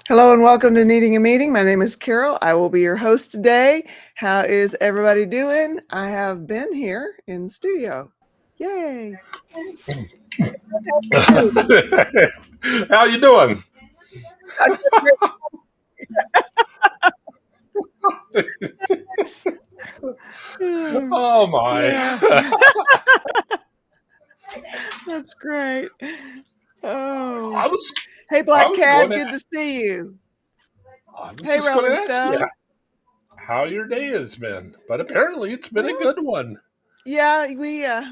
Hello and welcome to Needing a Meeting. My name is Carol. I will be your host today. How is everybody doing? I have Ben here in studio. Yay. How you doing? I'm doing great. Oh my! Yeah, that's great. Oh, I was hey, I Black was going Cat, to good to see you. I was Hey, just going Rolling to ask you Stone. how your day has been, but apparently it's been a Well, good one. yeah,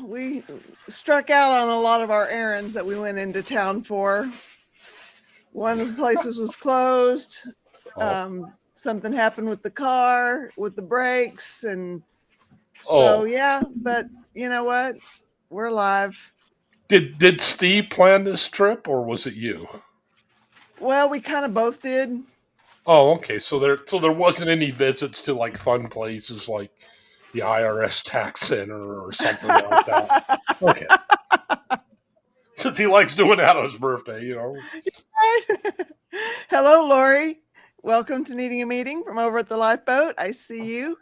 we struck out on a lot of our errands that we went into town for. One of the places was closed. Oh, Something happened with the car, with the brakes, and so oh, yeah. But you know what? We're alive. did Steve plan this trip or was it you? Well, we kind of both did. Oh, okay. So there wasn't any visits to like fun places like the IRS tax center or something like that. Okay, since he likes doing that on his birthday. Hello, Lori. Welcome to Needing a Meeting from over at the Lifeboat. I see you.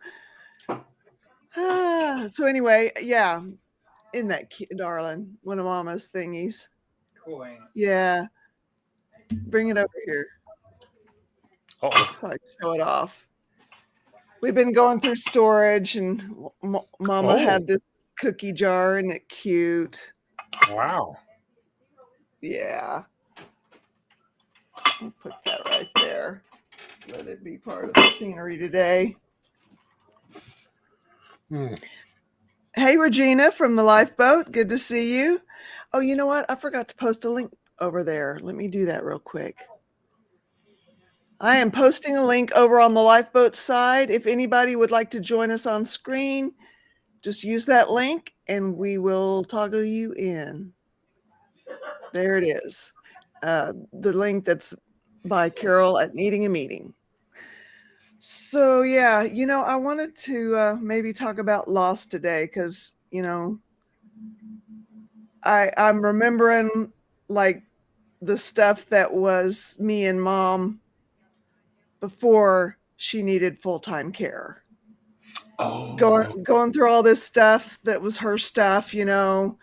So anyway, yeah, isn't that cute, darling? One of Mama's thingies. Yeah, bring it over here Oh, so I can show it off. We've been going through storage, and Mama oh, had this cookie jar, and it cute. wow. Yeah, I'll put that right there. Let it be part of the scenery today. Hmm. Hey, Regina from the Lifeboat. Good to see you. Oh, you know what? I forgot to post a link over there. Let me do that real quick. I am posting a link over on the Lifeboat side. If anybody would like to join us on screen, just use that link and we will toggle you in. There it is. The link that's by Carol at Needing a Meeting. So, yeah, I wanted to maybe talk about loss today because, I'm remembering like the stuff that was me and Mom before she needed full-time care. Oh, Going through all this stuff that was her stuff, from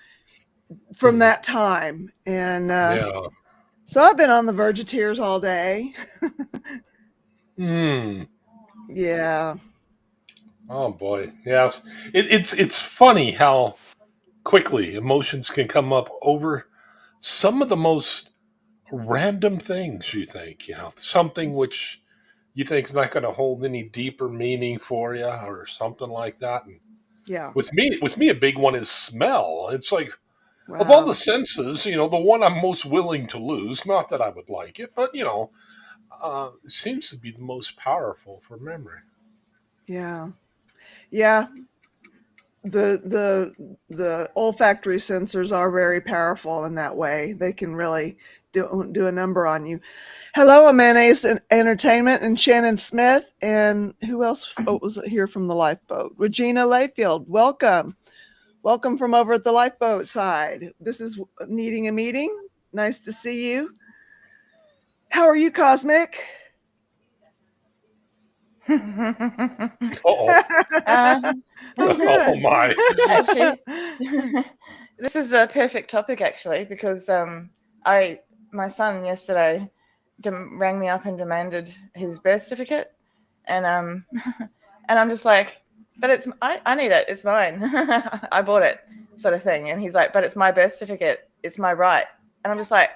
hmm. that time. And Yeah. so I've been on the verge of tears all day. Hmm. Yeah. Oh boy. Yes. It's funny how quickly emotions can come up over some of the most random things you think. Something which you think is not going to hold any deeper meaning for you or something like that. And Yeah. with me, a big one is smell. It's like of all the Wow. senses, the one I'm most willing to lose. Not that I would like it, but it seems to be the most powerful for memory. Yeah. Yeah. The olfactory sensors are very powerful in that way. They can really do a number on you. Hello, Mayonnaise Entertainment and Shannon Smith, and who else was here from the Lifeboat? Regina Layfield, welcome. Welcome from over at the Lifeboat side. This is Needing a Meeting. Nice to see you. How are you, Cosmic? Oh, I'm oh good. my. Actually, this is a perfect topic actually because I my son yesterday rang me up and demanded his birth certificate, and and I'm just like, but I need it. It's mine. I bought it, sort of thing. And he's like, but it's my birth certificate. It's my right. And I'm just like,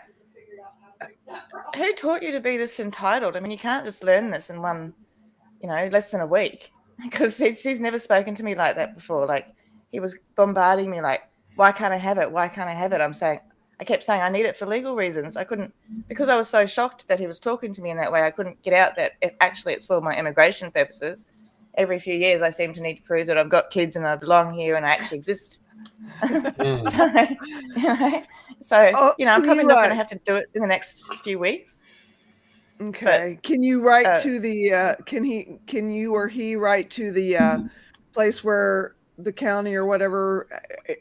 who taught you to be this entitled? I mean, you can't just learn this in less than a week, because he's never spoken to me like that before. Like, he was bombarding me like, why can't I have it? Why can't I have it? I kept saying I need it for legal reasons. I couldn't, because I was so shocked that he was talking to me in that way. I couldn't get out that it's for my immigration purposes. Every few years, I seem to need to prove that I've got kids and I belong here and I actually exist. Mm. so, you know, so Oh, I'm can probably you not going to have to do it in the next few weeks. But okay? Can you write uh, to the can you or he write to the place where the county or whatever,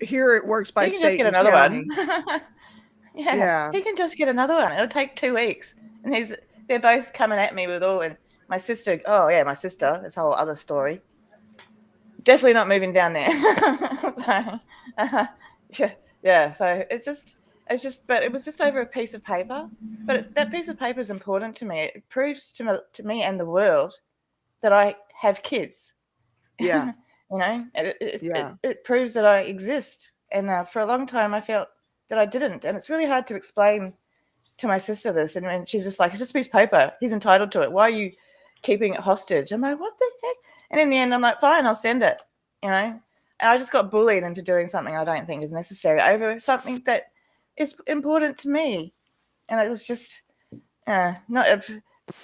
here it works by he can just state get and another one. county. Yeah, Yeah. he can just get another one. It'll take 2 weeks, and they're both coming at me with all, and my sister. Oh yeah, my sister. This whole other story. Definitely not moving down there. So, yeah. So it's just, but it was just over a piece of paper. But that piece of paper is important to me. It proves to me and the world that I have kids. Yeah. Yeah. It proves that I exist. And for a long time, I felt that I didn't. And it's really hard to explain to my sister this. And she's just like, it's just a piece of paper. He's entitled to it. Why are you keeping it hostage? I'm like, what the heck? And in the end, I'm like, fine, I'll send it. And I just got bullied into doing something I don't think is necessary over something that is important to me. And it was just not.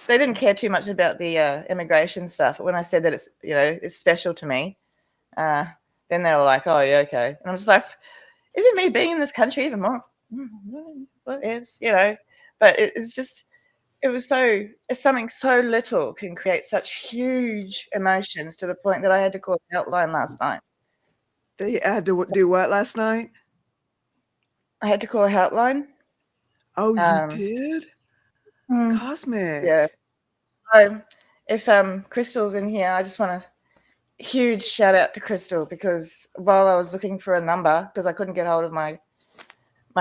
They didn't care too much about the immigration stuff. But when I said that it's special to me, then they were like, oh, yeah, okay. And I'm just like, isn't me being in this country even more? What ifs, But it's something so little can create such huge emotions to the point that I had to call a helpline last night. They had to do what last night? I had to call a helpline. Oh, you did? Mm, Cosmic. yeah. If Crystal's in here, I just want a huge shout out to Crystal, because while I was looking for a number, because I couldn't get hold of my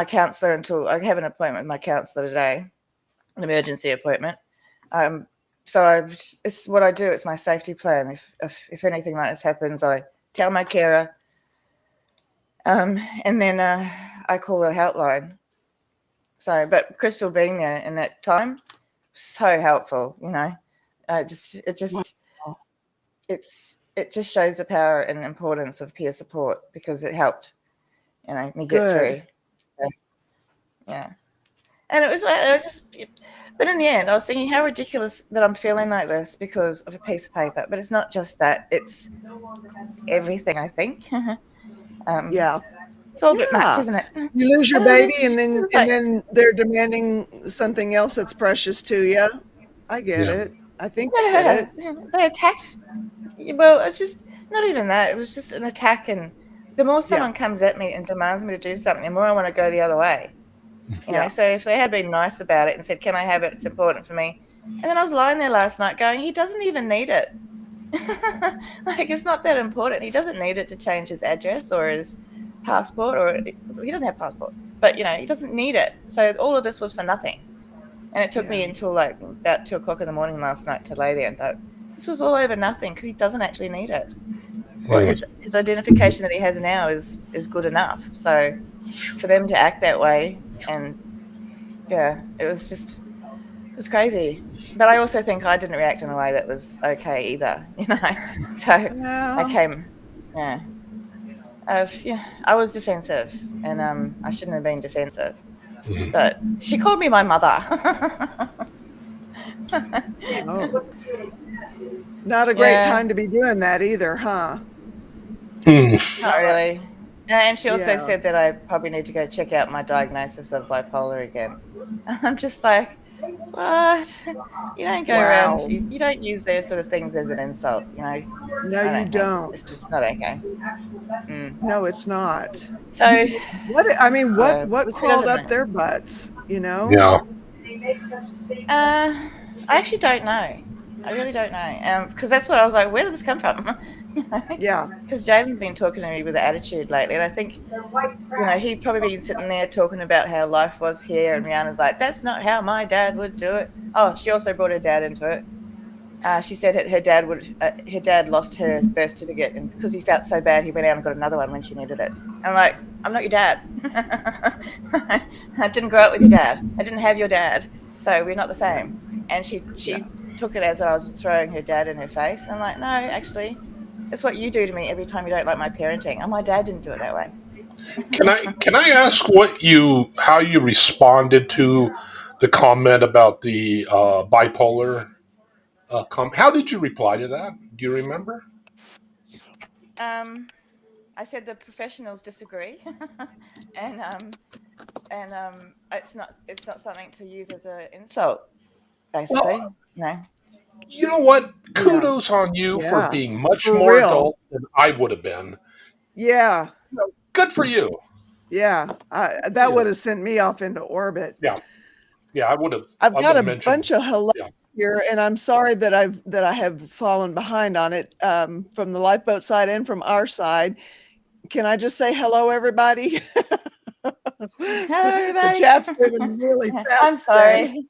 counsellor until I have an appointment with my counsellor today, an emergency appointment. So it's what I do. It's my safety plan. If anything like this happens, I tell my carer, and then I call a helpline. So, but Crystal being there in that time, so helpful. It just shows the power and importance of peer support, because it helped, me get through. So, yeah. And it was just, but in the end, I was thinking how ridiculous that I'm feeling like this because of a piece of paper. But it's not just that; it's everything. I think. Yeah. It's all a bit much, isn't it? You lose your baby, and then they're demanding something else that's precious to you. I get it. I think I get it. They attacked. Well, it's just not even that. It was just an attack, and the more someone comes at me and demands me to do something, the more I want to go the other way. So if they had been nice about it and said, can I have it? It's important for me. And then I was lying there last night going, he doesn't even need it. Like, it's not that important. He doesn't need it to change his address or his passport, or he doesn't have a passport, but he doesn't need it. So all of this was for nothing. And it took me until like about 2 o'clock in the morning last night to lay there and thought, this was all over nothing, because he doesn't actually need it. His identification that he has now is good enough. So for them to act that way, and it was crazy. But I also think I didn't react in a way that was okay either, So I came, I was defensive, and I shouldn't have been defensive. But she called me my mother. Not a great time to be doing that either, huh? Not really. And she also said that I probably need to go check out my diagnosis of bipolar again. I'm just like, what? You don't go around, you don't use those sort of things as an insult, No, you don't. It's just not okay. No, it's not. So what crawled up their butts, Yeah. I actually don't know. I really don't know. Because that's what I was like, where did this come from? Yeah. Because Jaden's been talking to me with attitude lately, and I think, he'd probably been sitting there talking about how life was here, and Rihanna's like, that's not how my dad would do it. Oh, she also brought her dad into it. She said her dad lost her birth certificate, and because he felt so bad, he went out and got another one when she needed it. I'm like, I'm not your dad. I didn't grow up with your dad. I didn't have your dad, so we're not the same. And she took it as I was throwing her dad in her face. And I'm like, no, actually, that's what you do to me every time you don't like my parenting. And my dad didn't do it that way. Can I ask how you responded to the comment about the bipolar? How did you reply to that? Do you remember? I said the professionals disagree, and it's not something to use as an insult, basically. Well, you know what? Kudos on you for being much more adult than I would have been. Yeah. Good for you. Yeah. That would have sent me off into orbit. Yeah. Yeah, I would have. I've got a mentioned. bunch of hello Yeah. here, and I'm sorry that I have fallen behind on it from the lifeboat side and from our side. Can I just say hello, everybody? Hello, The everybody. chat's moving really I'm fast today.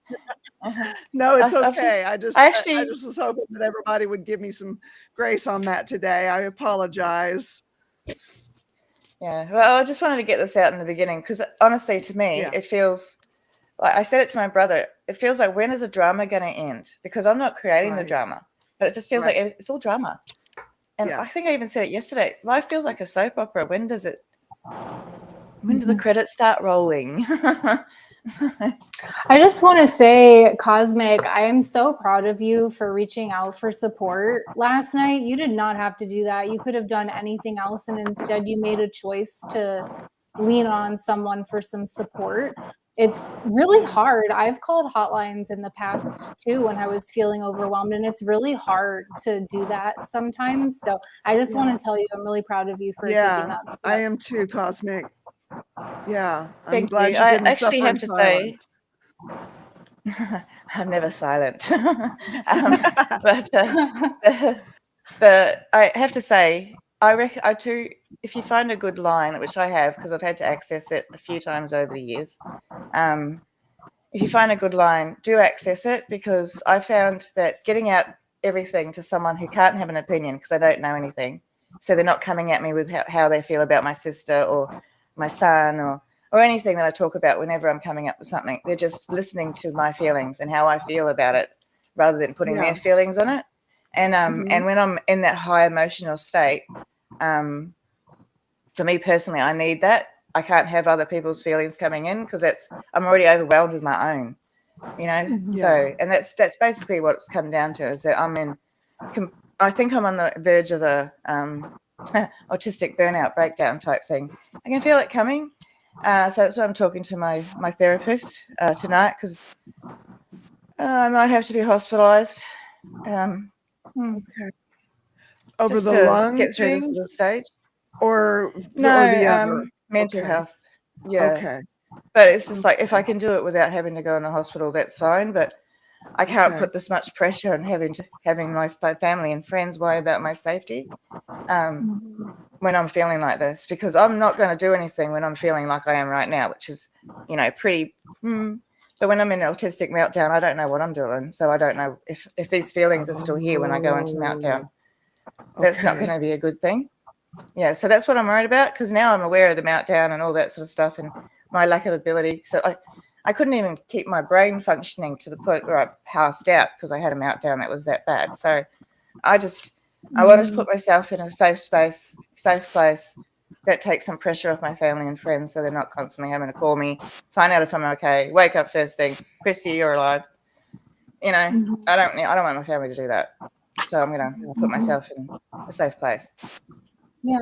sorry. No, it's I've okay. I actually, just was hoping that everybody would give me some grace on that today. I apologize. yeah. Well, I just wanted to get this out in the beginning because honestly, to me, Yeah. it feels like I said it to my brother. It feels like when is the drama going to end? Because I'm not creating the Right. drama, but it just feels Right. like it's all drama. And Yeah. I think I even said it yesterday. Life feels like a soap opera. When do the credits start rolling? I just want to say, Cosmic, I am so proud of you for reaching out for support last night. You did not have to do that. You could have done anything else, and instead you made a choice to lean on someone for some support. It's really hard. I've called hotlines in the past too when I was feeling overwhelmed, and it's really hard to do that sometimes. So I just want to tell you, I'm really proud of you for taking that step. I am too, Cosmic. Yeah, I'm Thank glad you. you I didn't actually suffer have in to silence. say, I'm never silent. But I have to say, I too, if you find a good line, which I have because I've had to access it a few times over the years, if you find a good line, do access it, because I found that getting out everything to someone who can't have an opinion because they don't know anything, so they're not coming at me with how they feel about my sister or my son or anything that I talk about whenever I'm coming up with something. They're just listening to my feelings and how I feel about it rather than putting their feelings on it. And and when I'm in that high emotional state, for me personally, I need that. I can't have other people's feelings coming in because I'm already overwhelmed with my own, you know. So, and that's basically what it's come down to, is that I think I'm on the verge of a autistic burnout breakdown type thing. I can feel it coming. So that's why I'm talking to my therapist tonight, because I might have to be hospitalized. Okay. Over just the to lung get through this things little stage. or the No, other? mental Okay. health. Yeah. Okay. But it's just like, if I can do it without having to go in the hospital, that's fine. But I can't Okay. put this much pressure on having my family and friends worry about my safety when I'm feeling like this, because I'm not going to do anything when I'm feeling like I am right now, which is, you know, pretty. But when I'm in an autistic meltdown, I don't know what I'm doing. So I don't know if these feelings are still here when I go into meltdown. That's not going to be a good thing. Yeah, so that's what I'm worried about, because now I'm aware of the meltdown and all that sort of stuff and my lack of ability. So I couldn't even keep my brain functioning to the point where I passed out because I had a meltdown that was that bad. So I wanted to put myself in a safe space, safe place that takes some pressure off my family and friends, so they're not constantly having to call me, find out if I'm okay, wake up first thing, Chrissy, you're alive. You know, I don't want my family to do that. So I'm going to put myself in a safe place. Yeah.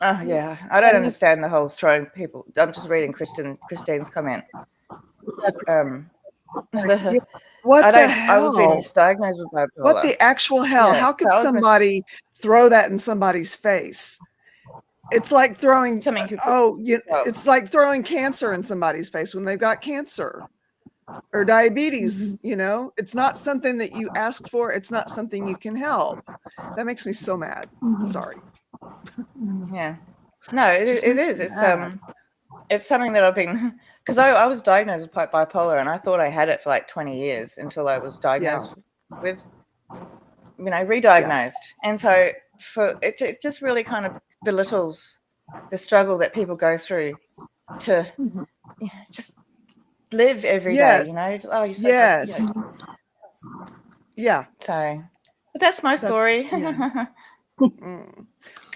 Oh, yeah. I don't understand the whole throwing people. I'm just reading Christine's comment. What the hell? I was being misdiagnosed with bipolar. What the actual hell? Yeah, How could somebody throw that in somebody's face? It's like throwing it's like throwing cancer in somebody's face when they've got cancer or diabetes. You know, it's not something that you ask for. It's not something you can help. That makes me so mad. Sorry. Yeah. No, it is. It's something that I've been, because I was diagnosed with bipolar, and I thought I had it for like 20 years until I was diagnosed with, you know, re-diagnosed. And so it just really kind of belittles the struggle that people go through to just live every day, you know. Oh, you're so yes. Yeah. So, but that's my story.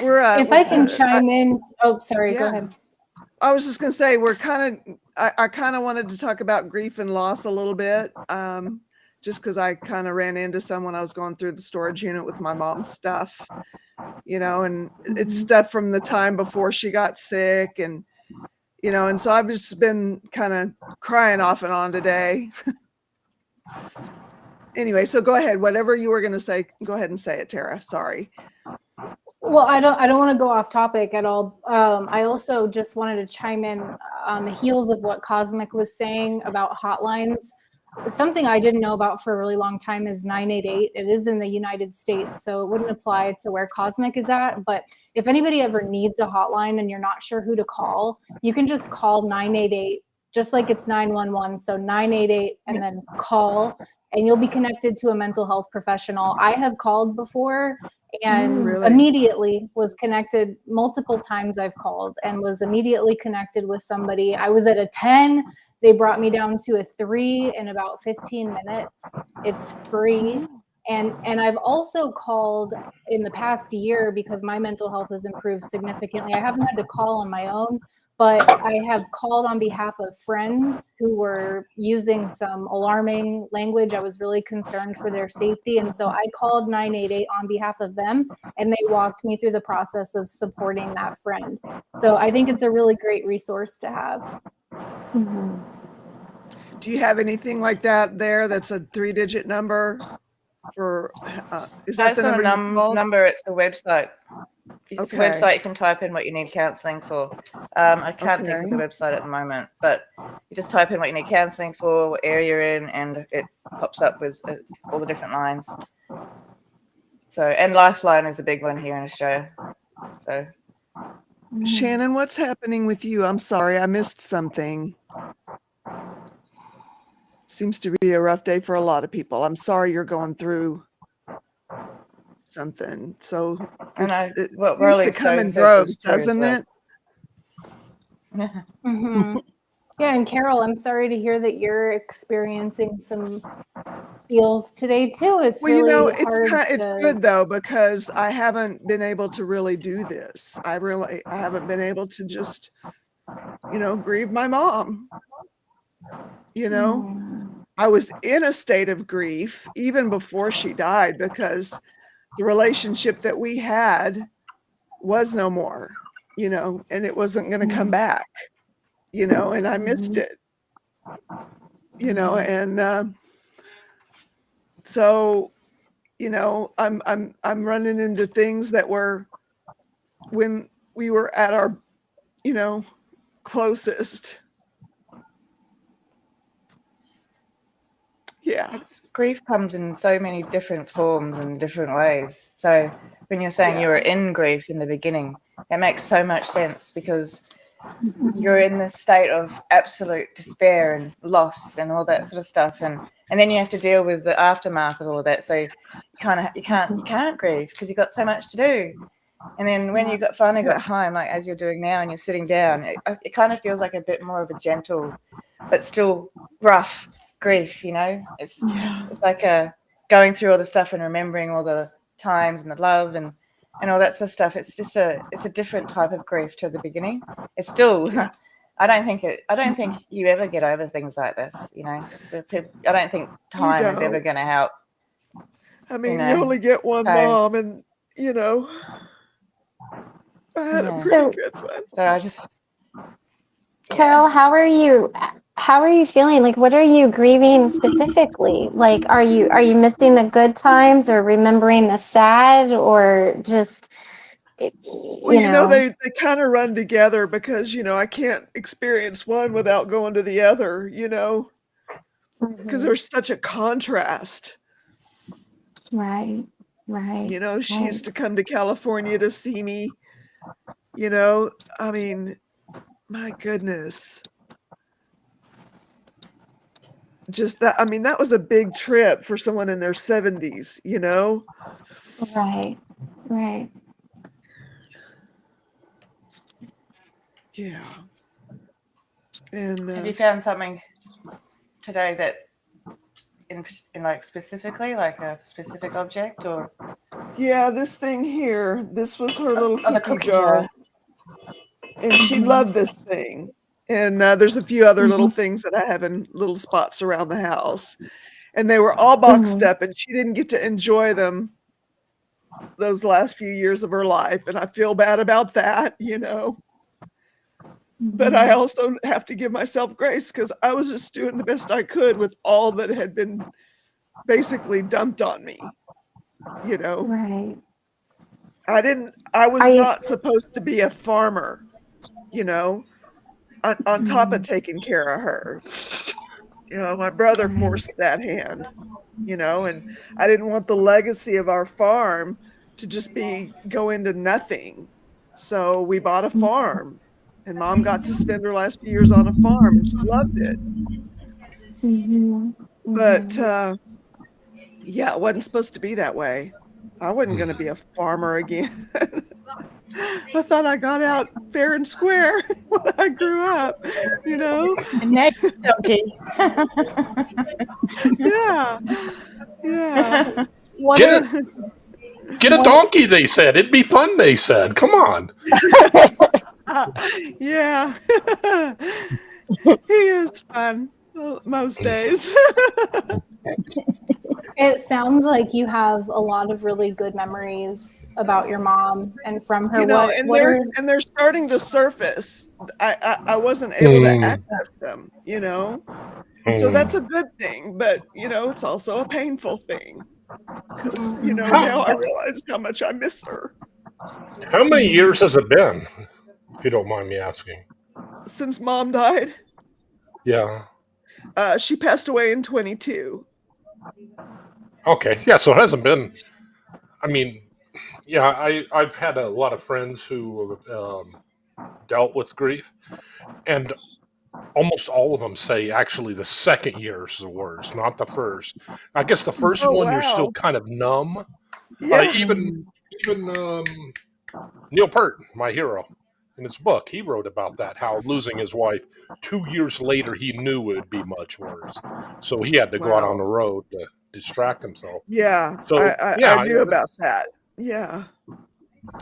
If I can chime in. Oh, sorry. Go ahead. I was just going to say, I kind of wanted to talk about grief and loss a little bit, just because I kind of ran into someone. I was going through the storage unit with my mom's stuff, you know, and it's stuff from the time before she got sick, and, you know, and so I've just been kind of crying off and on today. Anyway, so go ahead. Whatever you were going to say, go ahead and say it, Tara. Sorry. Well, I don't want to go off topic at all. I also just wanted to chime in on the heels of what Cosmic was saying about hotlines. Something I didn't know about for a really long time is 988. It is in the United States, so it wouldn't apply to where Cosmic is at. But if anybody ever needs a hotline and you're not sure who to call, you can just call 988, just like it's 911. So 988 and then call, and you'll be connected to a mental health professional. I have called before and Really? immediately was connected. Multiple times I've called and was immediately connected with somebody. I was at a 10. They brought me down to a 3 in about 15 minutes. It's free. And I've also called in the past year because my mental health has improved significantly. I haven't had to call on my own, but I have called on behalf of friends who were using some alarming language. I was really concerned for their safety. And so I called 988 on behalf of them, and they walked me through the process of supporting that friend. So I think it's a really great resource to have. Mm-hmm. Do you have anything like that there that's a 3-digit number? For is that That's the not number a you called? number, it's the website. It's Okay. a website you can type in what you need counselling for. I can't think of the Okay. website at the moment, but you just type in what you need counselling for, what area you're in, and it pops up with all the different lines. So, and Lifeline is a big one here in Australia. So, Shannon, what's happening with you? I'm sorry, I missed something. Seems to be a rough day for a lot of people. I'm sorry you're going through something. So I know. it Well, seems to Rolling come in Stone says droves, it's true as doesn't well. it? Mm-hmm. Yeah, and Carol, I'm sorry to hear that you're experiencing some feels today too. It's Well, really you know, hard it's to. good though, because I haven't been able to really do this. I haven't been able to just, grieve my mom. I was in a state of grief even before she died because the relationship that we had was no more, and it wasn't going to come back, and I missed it, and so, I'm running into things that were when we were at our, closest. Yeah. Grief comes in so many different forms and different ways. So when you're saying you were in grief in the beginning, it makes so much sense because you're in this state of absolute despair and loss and all that sort of stuff, and then you have to deal with the aftermath of all of that. So you can't grieve because you've got so much to do. And then when you finally got time, like as you're doing now, and you're sitting down, it kind of feels like a bit more of a gentle, but still rough grief. It's like going through all the stuff and remembering all the times and the love and all that sort of stuff. It's just it's a different type of grief to the beginning. It's still, I don't think you ever get over things like this. I don't think time is ever going to help. I mean, you only get one mom, and I had a pretty good one. So I just. Carol, how are you feeling? Like, what are you grieving specifically? Like, are you missing the good times or remembering the sad, or just, Well, they kind of run together because, I can't experience one without going to the other, because there's such a contrast. Right. She used to come to California to see me, I mean, my goodness. Just that, that was a big trip for someone in their 70s, Right. Yeah. And have you found something today that in like specifically like a specific object or? Yeah, this thing here, this was her little the cookie jar. And she loved this thing. And there's a few other little things that I have in little spots around the house. And they were all boxed up, and she didn't get to enjoy them those last few years of her life. And I feel bad about that, But I also have to give myself grace because I was just doing the best I could with all that had been basically dumped on me, Right. I was Are you? not supposed to be a farmer, you know, on top of taking care of her. My brother forced that hand, and I didn't want the legacy of our farm to just go into nothing. So we bought a farm, and Mom got to spend her last few years on a farm, and she loved it. Mm-hmm. But Mm-hmm. yeah, it wasn't supposed to be that way. I wasn't going to be a farmer again. I thought I got out fair and square when I grew up, And now you're donkey. Yeah, yeah. What Get are it. Get a donkey, they said. It'd be fun, they said. Come on. Yeah. He is fun most days. it sounds like you have a lot of really good memories about your mom and from her. And What are they're starting to surface. I wasn't able to Mm, access them, So that's a good thing, but it's also a painful thing because now I realize how much I miss her. How many years has it been, if you don't mind me asking? Since Mom died, Yeah. she passed away in 22. Okay. Yeah, so it hasn't been. I mean, yeah, I've had a lot of friends who have dealt with grief, and almost all of them say actually the second year is the worst, not the first. I guess the first Oh one you're still wow. kind of numb. Yeah. Even Neil Peart, my hero, in his book, he wrote about that, how losing his wife 2 years later, he knew it would be much worse. So he had to go out on Wow. the road to distract himself. Yeah. So, I yeah, knew about that. Yeah.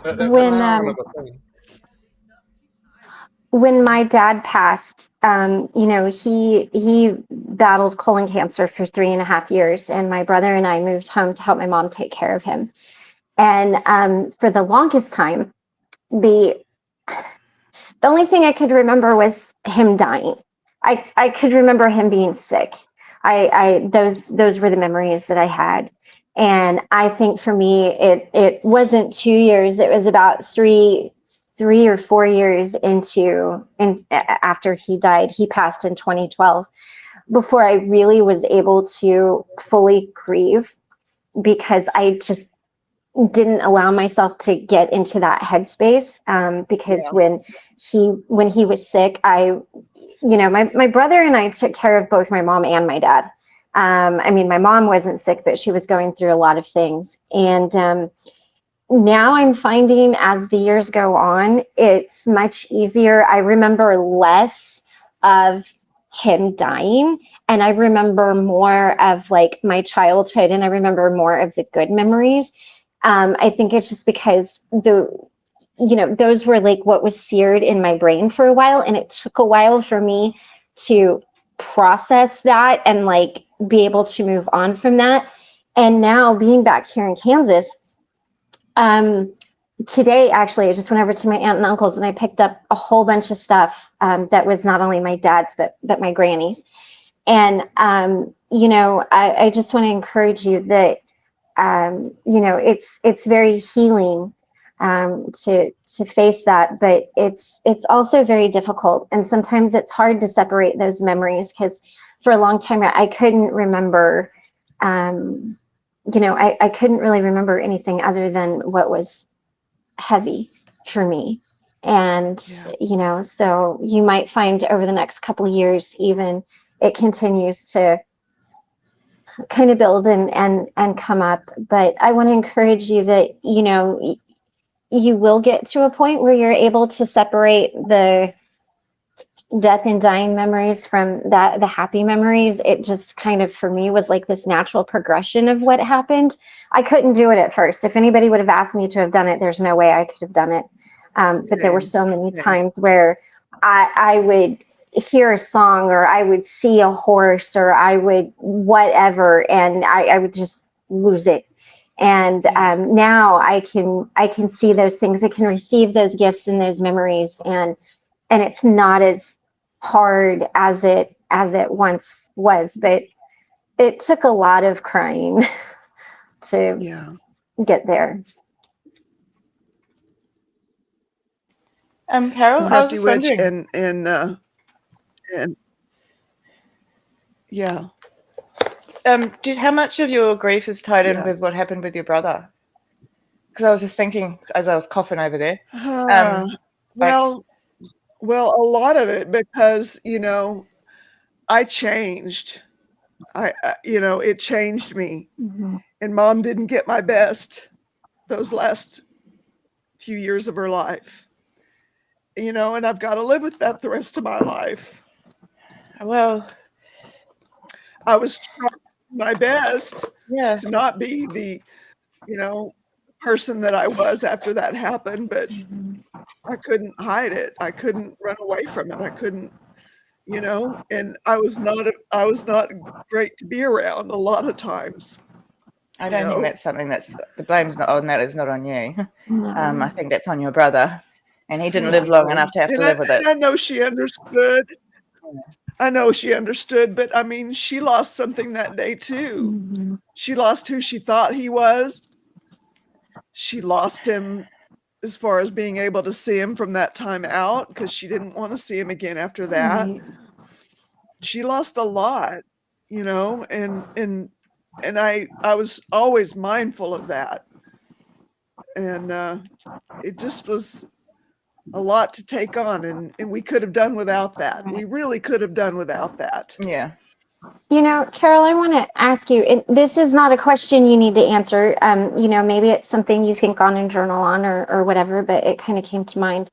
that's When kind of a thing. when my dad passed, he battled colon cancer for 3.5 years, and my brother and I moved home to help my mom take care of him. And for the longest time, the the only thing I could remember was him dying. I could remember him being sick. Those were the memories that I had. And I think for me, it wasn't 2 years. It was about 3 or 4 years after he died. He passed in 2012 before I really was able to fully grieve, because I just didn't allow myself to get into that headspace, because Yeah. when he was sick, my brother and I took care of both my mom and my dad. I mean, my mom wasn't sick, but she was going through a lot of things. And now I'm finding, as the years go on, it's much easier. I remember less of him dying, and I remember more of like my childhood, and I remember more of the good memories. I think it's just because those were like what was seared in my brain for a while, and it took a while for me to process that and like be able to move on from that. And now being back here in Kansas, today actually I just went over to my aunt and uncle's and I picked up a whole bunch of stuff that was not only my dad's but my granny's. And I just want to encourage you that it's very healing to face that, but it's also very difficult, and sometimes it's hard to separate those memories, because for a long time I couldn't remember. I couldn't really remember anything other than what was heavy for me. And, so you might find over the next couple of years, even it continues to kind of build and come up. But I want to encourage you that, you will get to a point where you're able to separate the death and dying memories from the happy memories. It just kind of, for me, was like this natural progression of what happened. I couldn't do it at first. If anybody would have asked me to have done it, there's no way I could have done it. But there were so many times where I would hear a song, or I would see a horse, or I would whatever, and I would just lose it. And now I can see those things. I can receive those gifts and those memories, and it's not as hard as it once was. But it took a lot of crying to get there. Carol, I was Crafty just Witch wondering. and yeah, How much of your grief is tied in yeah. with what happened with your brother? Because I was just thinking as I was coughing over there. Like, Well, a lot of it because, I changed. It changed me. Mhm. And Mom didn't get my best those last few years of her life. And I've got to live with that the rest of my life. well, I was trying my best yeah, to not be the, person that I was after that happened, but I couldn't hide it. I couldn't run away from it. I couldn't, and I was not great to be around a lot of times. I don't think that's something that's the blame's not on that. It's not on you. No. I think that's on your brother, and he didn't Yeah. live long enough to have to live with it. And I know she understood. I know she understood, but I mean, she lost something that day too. Mhm. She lost who she thought he was. She lost him as far as being able to see him from that time out because she didn't want to see him again after that. Right. She lost a lot, and I was always mindful of that. And it just was a lot to take on, and we could have done without that. We really could have done without that. Yeah. Carol, I want to ask you, this is not a question you need to answer. Maybe it's something you think on and journal on or whatever, but it kind of came to mind.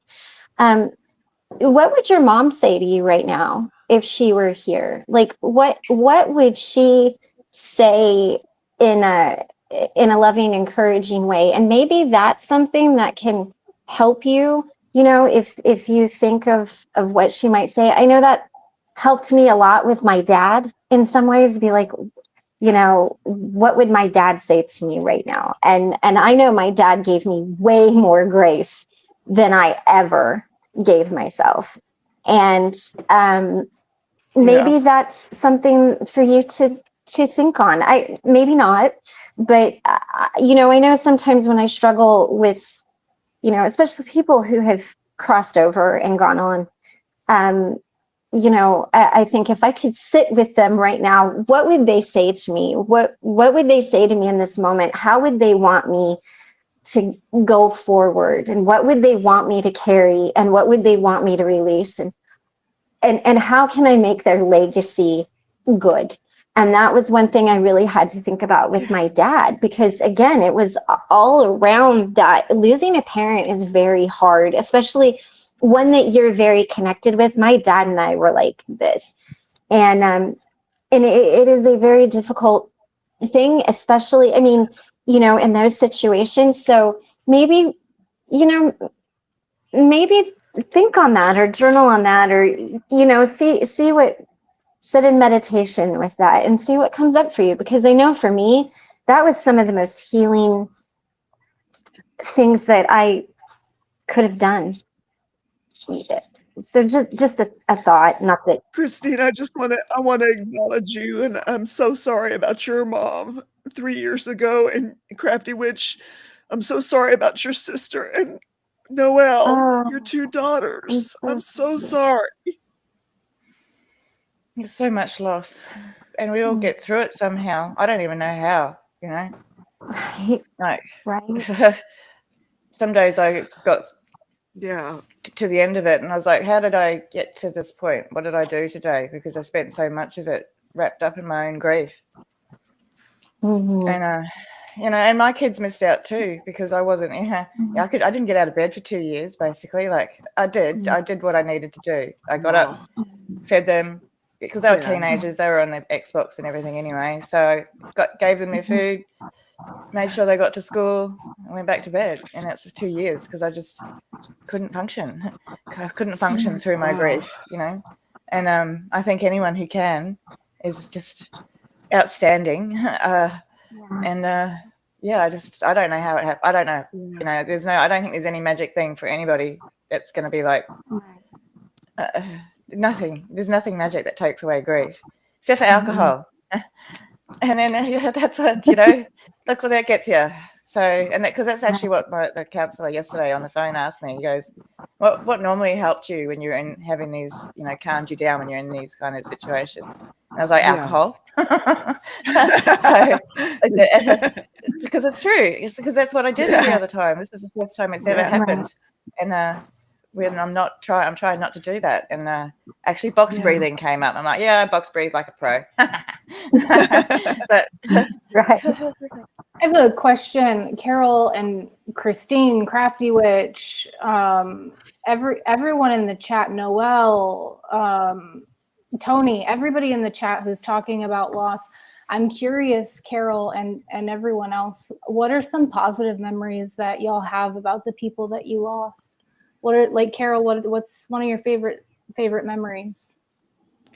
What would your mom say to you right now if she were here? Like, what would she say in a loving, encouraging way? And maybe that's something that can help you, if you think of what she might say. I know that helped me a lot with my dad in some ways, be like, what would my dad say to me right now? And I know my dad gave me way more grace than I ever gave myself. And maybe that's something for you to think on. Maybe not, but I know sometimes when I struggle with, especially people who have crossed over and gone on, I think if I could sit with them right now, what would they say to me? What would they say to me in this moment? How would they want me to go forward? And what would they want me to carry? And what would they want me to release? And how can I make their legacy good? And that was one thing I really had to think about with my dad, because again, it was all around that. Losing a parent is very hard, especially one that you're very connected with. My dad and I were like this. And it is a very difficult thing, especially, in those situations. So maybe, maybe think on that or journal on that, or, see what, sit in meditation with that and see what comes up for you. Because I know for me, that was some of the most healing things that I could have done. So just a thought, not that. Christine, I want to acknowledge you, and I'm so sorry about your mom 3 years ago, and Crafty Witch, I'm so sorry about your sister and Noelle, your 2 daughters. I'm so sorry. It's so much loss, and we all get through it somehow. I don't even know how, Right. Like, Right. some days I got Yeah. to the end of it, and I was like, how did I get to this point? What did I do today? Because I spent so much of it wrapped up in my own grief. Mm-hmm. And and my kids missed out too, because I wasn't. I didn't get out of bed for 2 years, basically. Like I did what I needed to do. I got up, fed them, because they were teenagers. They were on the Xbox and everything anyway. So gave them their food, made sure they got to school, and went back to bed. And that's for 2 years, because I just couldn't function. I couldn't function through my grief, And I think anyone who can is just outstanding. And I don't know how it happened. I don't know. I don't think there's any magic thing for anybody that's going to be like nothing. There's nothing magic that takes away grief, except for alcohol. And then that's what, look where that gets you. So, and because that's actually what the counselor yesterday on the phone asked me. He goes, what normally helped you when you're in having these, calmed you down when you're in these kind of situations? And I was like, Yeah. alcohol. So, because it's true. It's because that's what I did every other time. This is the first time it's ever Yeah. happened. And when I'm trying not to do that. And actually box Yeah. breathing came up. I'm like, yeah, I box breathe like a pro. But Right. I have a question, Carol and Christine, Crafty Witch, everyone in the chat, Noelle, Tony, everybody in the chat who's talking about loss. I'm curious, Carol and everyone else, what are some positive memories that y'all have about the people that you lost? What are, like, Carol, what's one of your favorite memories?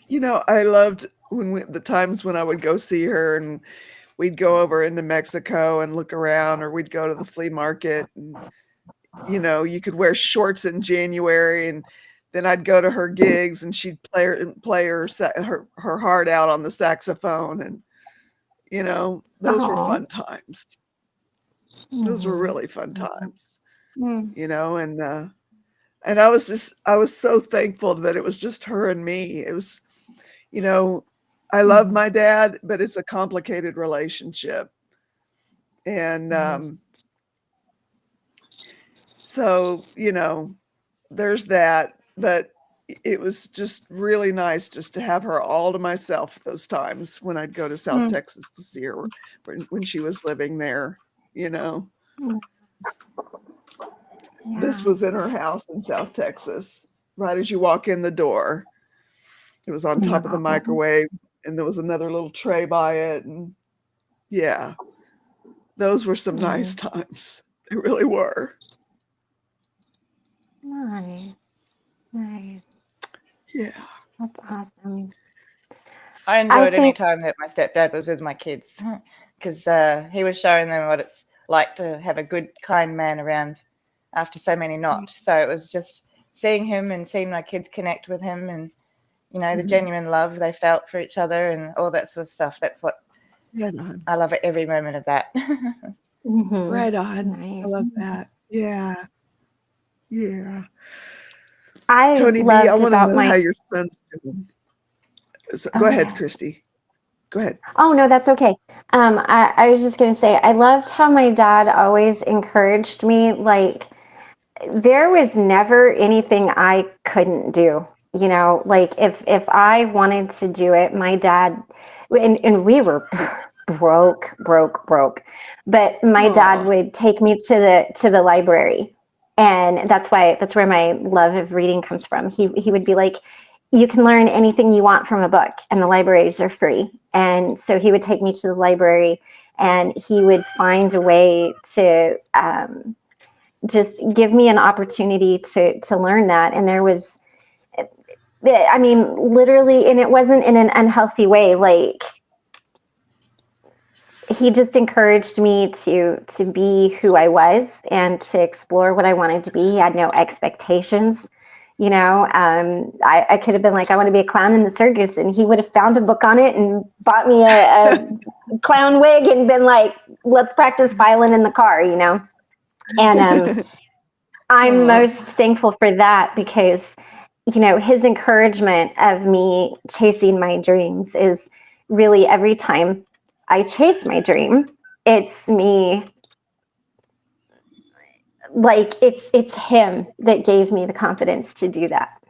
I loved the times when I would go see her and we'd go over into Mexico and look around, or we'd go to the flea market and, you could wear shorts in January, and then I'd go to her gigs and she'd play her heart out on the saxophone. And, those were fun times. Those were really fun times, and I was so thankful that it was just her and me. It was, I love my dad, but it's a complicated relationship. And so, there's that. But it was just really nice just to have her all to myself those times when I'd go to South Texas to see her when she was living there, This was in her house in South Texas, right as you walk in the door. It was on top of the microwave, and there was another little tray by it. And yeah, those were some nice times. They really were. Nice. Yeah. That's awesome. I enjoyed any time that my stepdad was with my kids, because he was showing them what it's like to have a good, kind man around after so many not. So it was just seeing him and seeing my kids connect with him, and the genuine love they felt for each other and all that sort of stuff. That's what I love at every moment of that. Right on. Nice. I love that. Yeah. I Tony B, I want to know how your son's doing. So, go ahead, Christy. Go ahead. Oh, no, that's okay. I was just going to say, I loved how my dad always encouraged me. Like, there was never anything I couldn't do. Like if I wanted to do it, my dad, and we were broke, but my dad would take me to the library. And that's where my love of reading comes from. He would be like, you can learn anything you want from a book, and the libraries are free. And so he would take me to the library, and he would find a way to just give me an opportunity to learn that. And there was, I mean, literally, and it wasn't in an unhealthy way. Like, he just encouraged me to be who I was and to explore what I wanted to be. He had no expectations. I could have been like, I want to be a clown in the circus, and he would have found a book on it and bought me a clown wig and been like, let's practice violin in the car, And I'm most thankful for that, because, his encouragement of me chasing my dreams is really, every time I chase my dream, it's me, like, it's him that gave me the confidence to do that.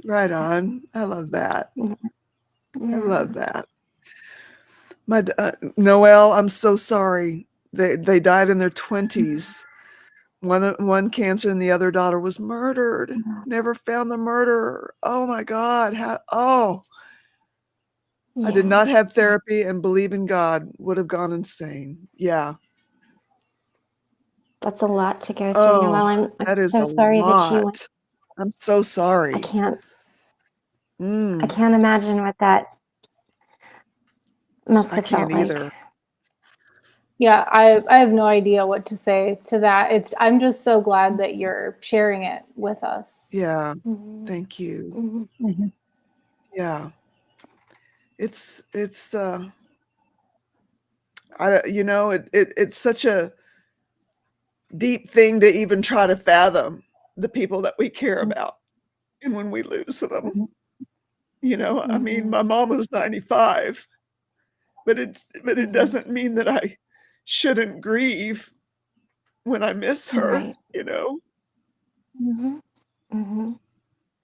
Right on. I love that. I love that. My Noelle, I'm so sorry. They died in their 20s. One cancer, and the other daughter was murdered. Never found the murderer. Oh my God. I did not have therapy and believe in God. Would have gone insane. Yeah. That's a lot to go through, Noelle. I'm so sorry that you went. I'm so sorry. I can't imagine what that must have felt like. Either. Yeah, I have no idea what to say to that. I'm just so glad that you're sharing it with us. Yeah. Thank you. Yeah. It's such a deep thing to even try to fathom the people that we care about. And when we lose them, I mean, my mom was 95, but it doesn't mean that I shouldn't grieve when I miss her,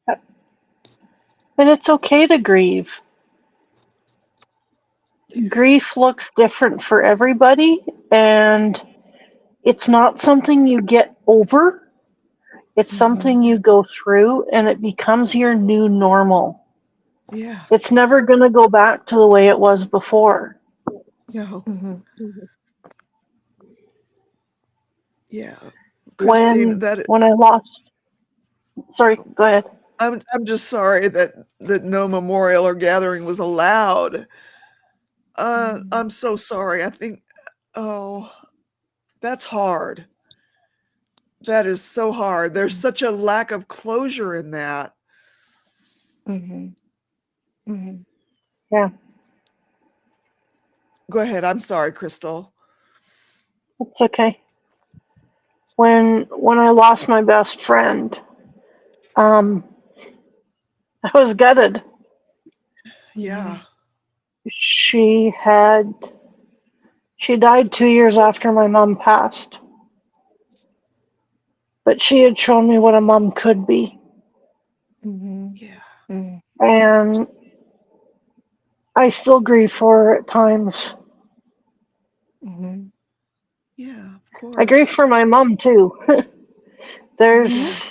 Right. And it's okay to grieve. Grief looks different for everybody, and it's not something you get over. It's something you go through, and it becomes your new normal. Yeah. It's never going to go back to the way it was before. No. Yeah. Christine, When I lost, sorry, go ahead. I'm just sorry that no memorial or gathering was allowed. I'm so sorry. I think, that's hard. That is so hard. There's such a lack of closure in that. Yeah, Go ahead. I'm sorry, Crystal. it's okay. When I lost my best friend, I was gutted. Yeah. She died 2 years after my mom passed. But she had shown me what a mom could be. Yeah. And I still grieve for her at times. Yeah, of course. I grieve for my mom too. There's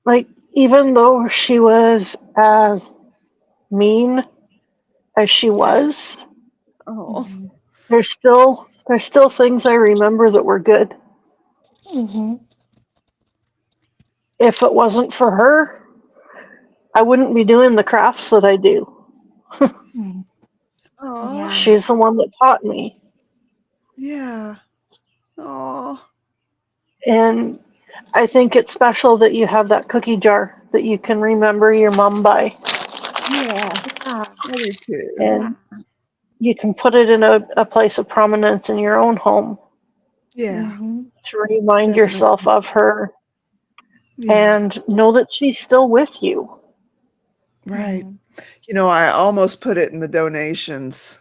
like, even though she was as mean as she was, Oh. there's still things I remember that were good. If it wasn't for her, I wouldn't be doing the crafts that I do. Oh. She's the one that taught me. Yeah. Oh. And I think it's special that you have that cookie jar that you can remember your mom by. Yeah. I do too. And you can put it in a place of prominence in your own home Yeah. to remind Definitely. yourself of her Yeah. and know that she's still with you. Right. I almost put it in the donations.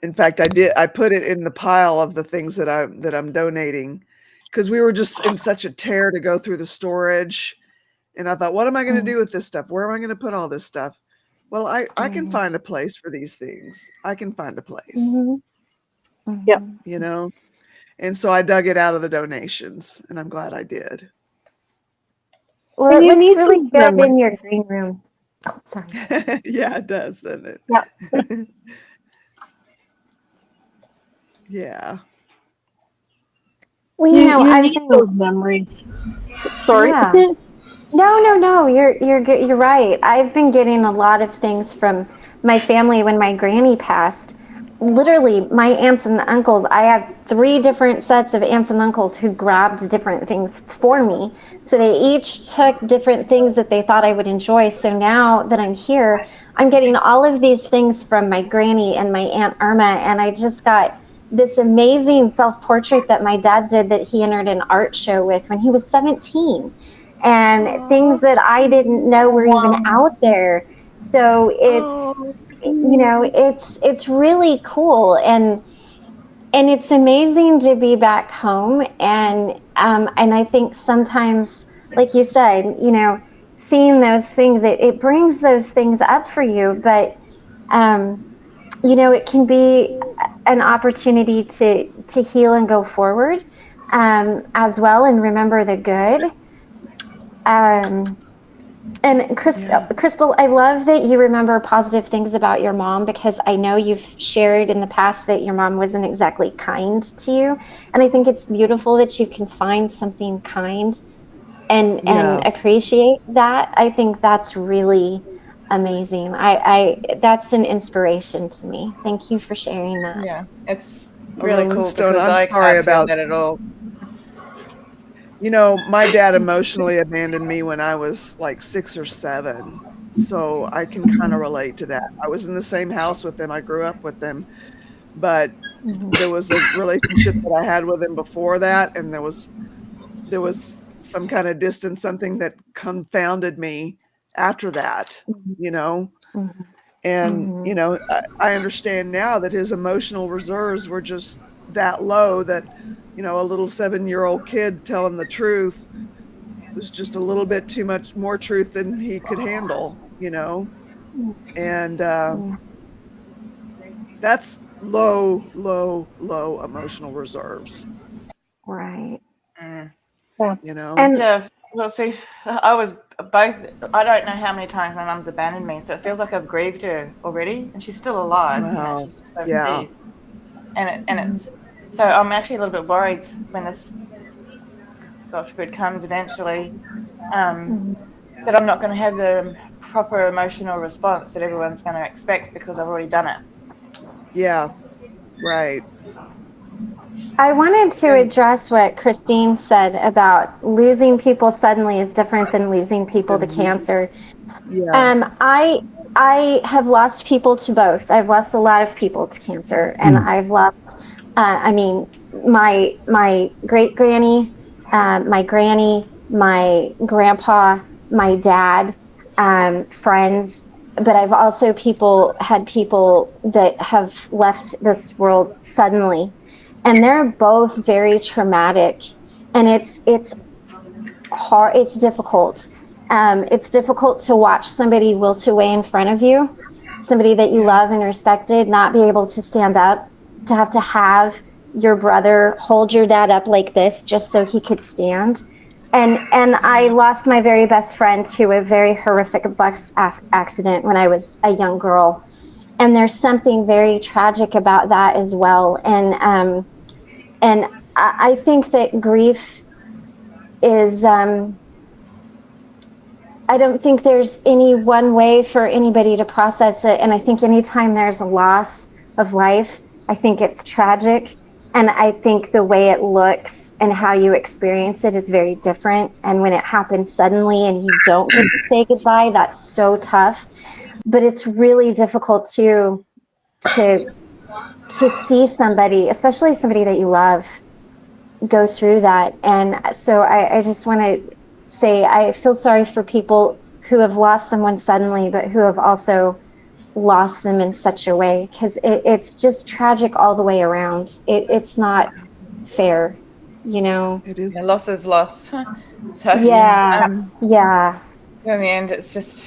In fact, I put it in the pile of the things that I'm donating, because we were just in such a tear to go through the storage. And I thought, what am I going to do with this stuff? Where am I going to put all this stuff? Well, I can find a place for these things. I can find a place, Yep. And so I dug it out of the donations, and I'm glad I did. Well, And it you looks need really those good memories. in your green room. Oh, sorry. Yeah, it does, doesn't it? Yeah. Yeah. Well, You I've need been, those memories. Sorry. yeah. No. You're good. You're right. I've been getting a lot of things from my family when my granny passed. Literally, my aunts and uncles. I have 3 different sets of aunts and uncles who grabbed different things for me. So they each took different things that they thought I would enjoy. So now that I'm here, I'm getting all of these things from my granny and my Aunt Irma, and I just got this amazing self-portrait that my dad did that he entered an art show with when he was 17. And things that I didn't know were even out there. So it's really cool, and it's amazing to be back home. And I think sometimes, like you said, seeing those things, it brings those things up for you, but it can be an opportunity to heal and go forward as well, and remember the good. And Crystal, I love that you remember positive things about your mom, because I know you've shared in the past that your mom wasn't exactly kind to you. And I think it's beautiful that you can find something kind and appreciate that. I think that's really amazing. I that's an inspiration to me. Thank you for sharing that. Yeah, it's really Rolling cool Stone, because I'm I sorry can't feel about that at all. My dad emotionally abandoned me when I was like 6 or 7. So I can kind of relate to that. I was in the same house with them. I grew up with them, but there was a relationship that I had with him before that, and there was some kind of distance, something that confounded me after that, you know. Mhm. And Mhm. I understand now that his emotional reserves were just that low, that a little 7-year-old kid telling the truth was just a little bit too much more truth than he could handle, and Mhm. that's low, low, low emotional reserves, Right. Mm. Yeah. you know. And Yeah. Well, see, I was both. I don't know how many times my mum's abandoned me, so it feels like I've grieved her already, and she's still alive. Wow. She's just Yeah. overseas, and it's so I'm actually a little bit worried when this, God forbid, comes eventually, um, mhm. that I'm not going to have the proper emotional response that everyone's going to expect because I've already done it. Yeah. Right. I wanted to And address what Christine said about losing people suddenly is different than losing people to then losing. cancer. Yeah. I have lost people to both. I've lost a lot of people to cancer, and I've lost. I mean, my great granny, my granny, my grandpa, my dad, friends. But I've also had people that have left this world suddenly, and they're both very traumatic, and it's hard. It's difficult. It's difficult to watch somebody wilt away in front of you, somebody that you Yeah. love and respected, not be able to stand up, to have your brother hold your dad up like this just so he could stand. And I Yeah. lost my very best friend to a very horrific bus accident when I was a young girl. And there's something very tragic about that as well. And I think that grief is I don't think there's any one way for anybody to process it. And I think anytime there's a loss of life, I think it's tragic. And I think the way it looks and how you experience it is very different. And when it happens suddenly and you don't get to say goodbye, that's so tough. But it's really difficult to see somebody, especially somebody that you love, go through that. And so I just want to say I feel sorry for people who have lost someone suddenly, but who have also lost them in such a way, because it's just tragic all the way around. It's not fair, you know? It is. Loss is loss. So Yeah. Yeah, yeah. in the end, it's just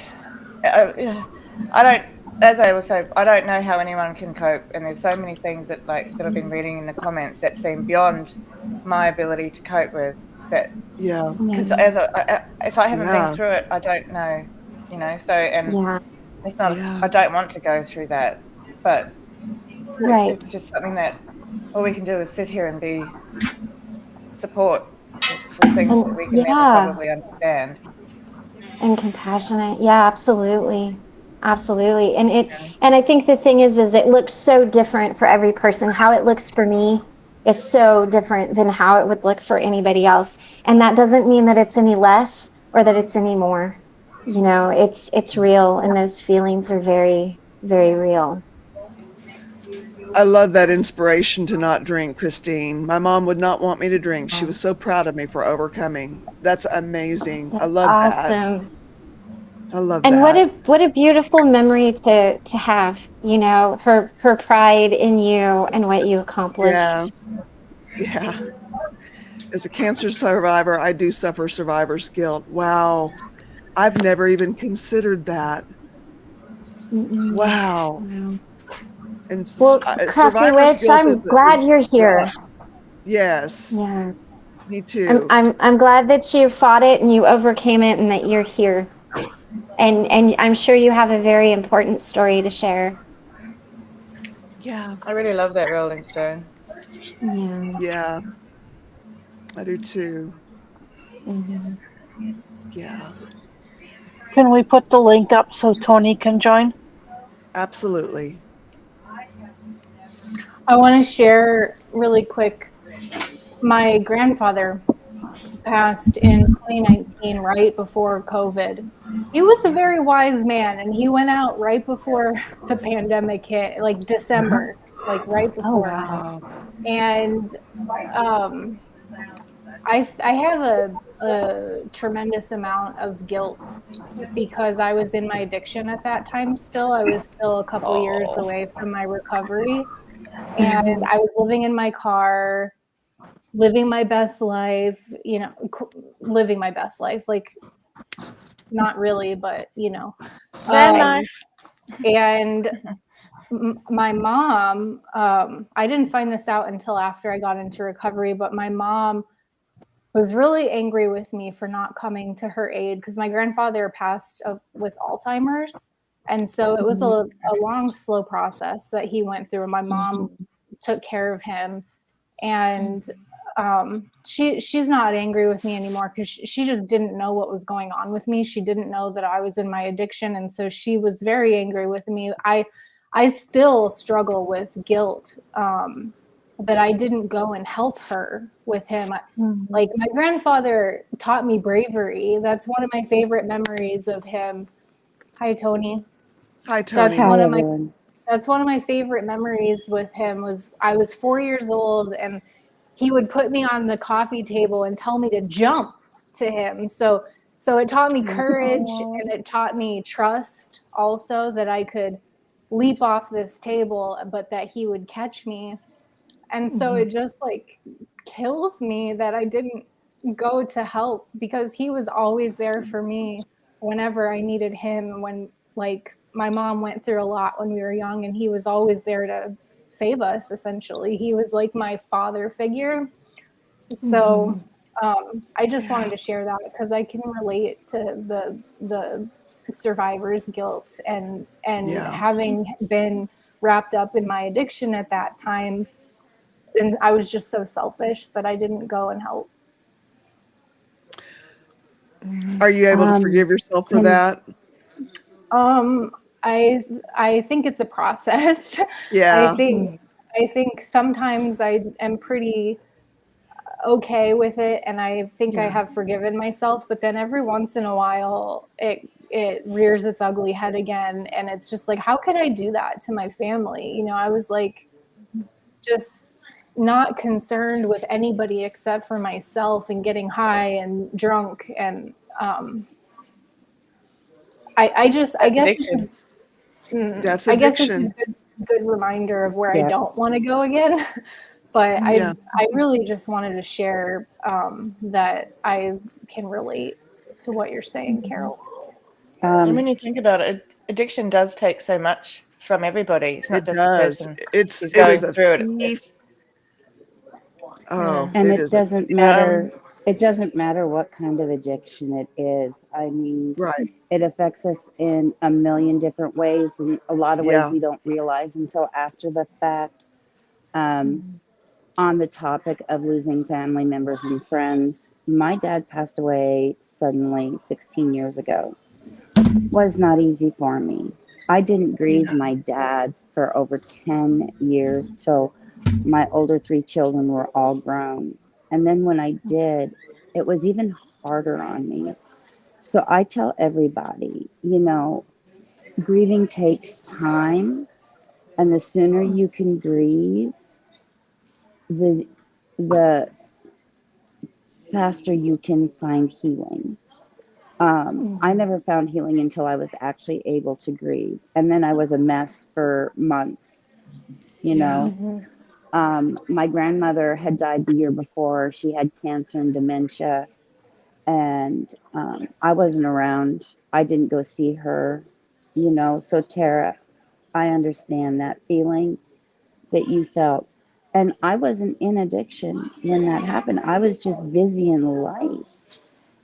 I don't. As I was saying, I don't know how anyone can cope, and there's so many things that that I've been reading in the comments that seem beyond my ability to cope with. That Yeah. because Yeah, if I haven't been Yeah. through it, I don't know, So and yeah, it's not. Yeah. I don't want to go through that, but right. it's just something that all we can do is sit here and be support for things And that we can never yeah, probably understand. and compassionate. Yeah, absolutely. Absolutely. Yeah. And I think the thing is it looks so different for every person. How it looks for me is so different than how it would look for anybody else. And that doesn't mean that it's any less or that it's any more. It's real, and those feelings are very, very real. I love that inspiration to not drink, Christine. My mom would not want me to drink. She Oh, was so proud of me for overcoming. That's amazing. I that's love that. awesome. I love And that. what a beautiful memory to have, her pride in you and what you Yeah. accomplished. Yeah. As a cancer survivor, I do suffer survivor's guilt. Wow. I've never even considered that. Mm-mm. Wow. Wow. And Well, Crafty survivor's Witch, guilt I'm glad is you're here. rough. Yes, Yeah. me I'm too. I'm I'm glad that you fought it and you overcame it and that you're here. And I'm sure you have a very important story to share. Yeah. I really love that Rolling Stone. Yeah. Yeah, I do too. Hmm. Yeah, Can we put the link up so Tony can join? absolutely. I want to share really quick. My grandfather passed in 2019, right before COVID. He was a very wise man, and he went out right before the pandemic hit, like December. like right Oh, before. wow. And I have a tremendous amount of guilt because I was in my addiction at that time still. I was still a couple years Oh. away from my recovery. And I was living in my car, living my best life, living my best life. Like, not really, but, Van Um, life. and my mom, I didn't find this out until after I got into recovery, but my mom was really angry with me for not coming to her aid because my grandfather passed with Alzheimer's. And so it was a long, slow process that he went through. And my mom took care of him. And she's not angry with me anymore because she just didn't know what was going on with me. She didn't know that I was in my addiction. And so she was very angry with me. I still struggle with guilt that I didn't go and help her with him. Like, my grandfather taught me bravery. That's one of my favorite memories of him. Hi, Tony. Hi, Tony. That's one of my That's one of my favorite memories with him. Was I was 4 years old and he would put me on the coffee table and tell me to jump to him. So it taught me courage and it taught me trust also, that I could leap off this table, but that he would catch me. And so it just like kills me that I didn't go to help, because he was always there for me whenever I needed him. When, like, my mom went through a lot when we were young, and he was always there to save us. Essentially, he was like my father figure. So I just wanted to share that because I can relate to the survivor's guilt, and Yeah. having been wrapped up in my addiction at that time. And I was just so selfish that I didn't go and help. Are you able to forgive yourself for that? I think it's a process. Yeah. I think sometimes I am pretty okay with it, and I think I Yeah. have forgiven myself, but then every once in a while it rears its ugly head again, and it's just like, how could I do that to my family? I was like, just not concerned with anybody except for myself, and getting high and drunk. And I guess Addiction. That's I guess it's addiction. a good reminder of where I don't want to go again. But Yeah. I really just wanted to share that I can relate to what you're saying, Carol. And when you think about it, addiction does take so much from everybody. It's not It just the does. person It's who's it going is a through it. thief. Oh, And it it is a doesn't matter. It doesn't matter what kind of addiction it is. I mean, right. it affects us in a million different ways, and a lot of ways Yeah. we don't realize until after the fact. On the topic of losing family members and friends, my dad passed away suddenly 16 years ago. Was not easy for me. I didn't grieve Yeah. my dad for over 10 years till my older three children were all grown. And then when I did, it was even harder on me. So I tell everybody, grieving takes time, and the sooner you can grieve, the the faster you can find healing. I never found healing until I was actually able to grieve. And then I was a mess for months, you Yeah. know. My grandmother had died the year before. She had cancer and dementia. And I wasn't around. I didn't go see her, So, Tara, I understand that feeling that you felt. And I wasn't in addiction when that happened. I was just busy in life.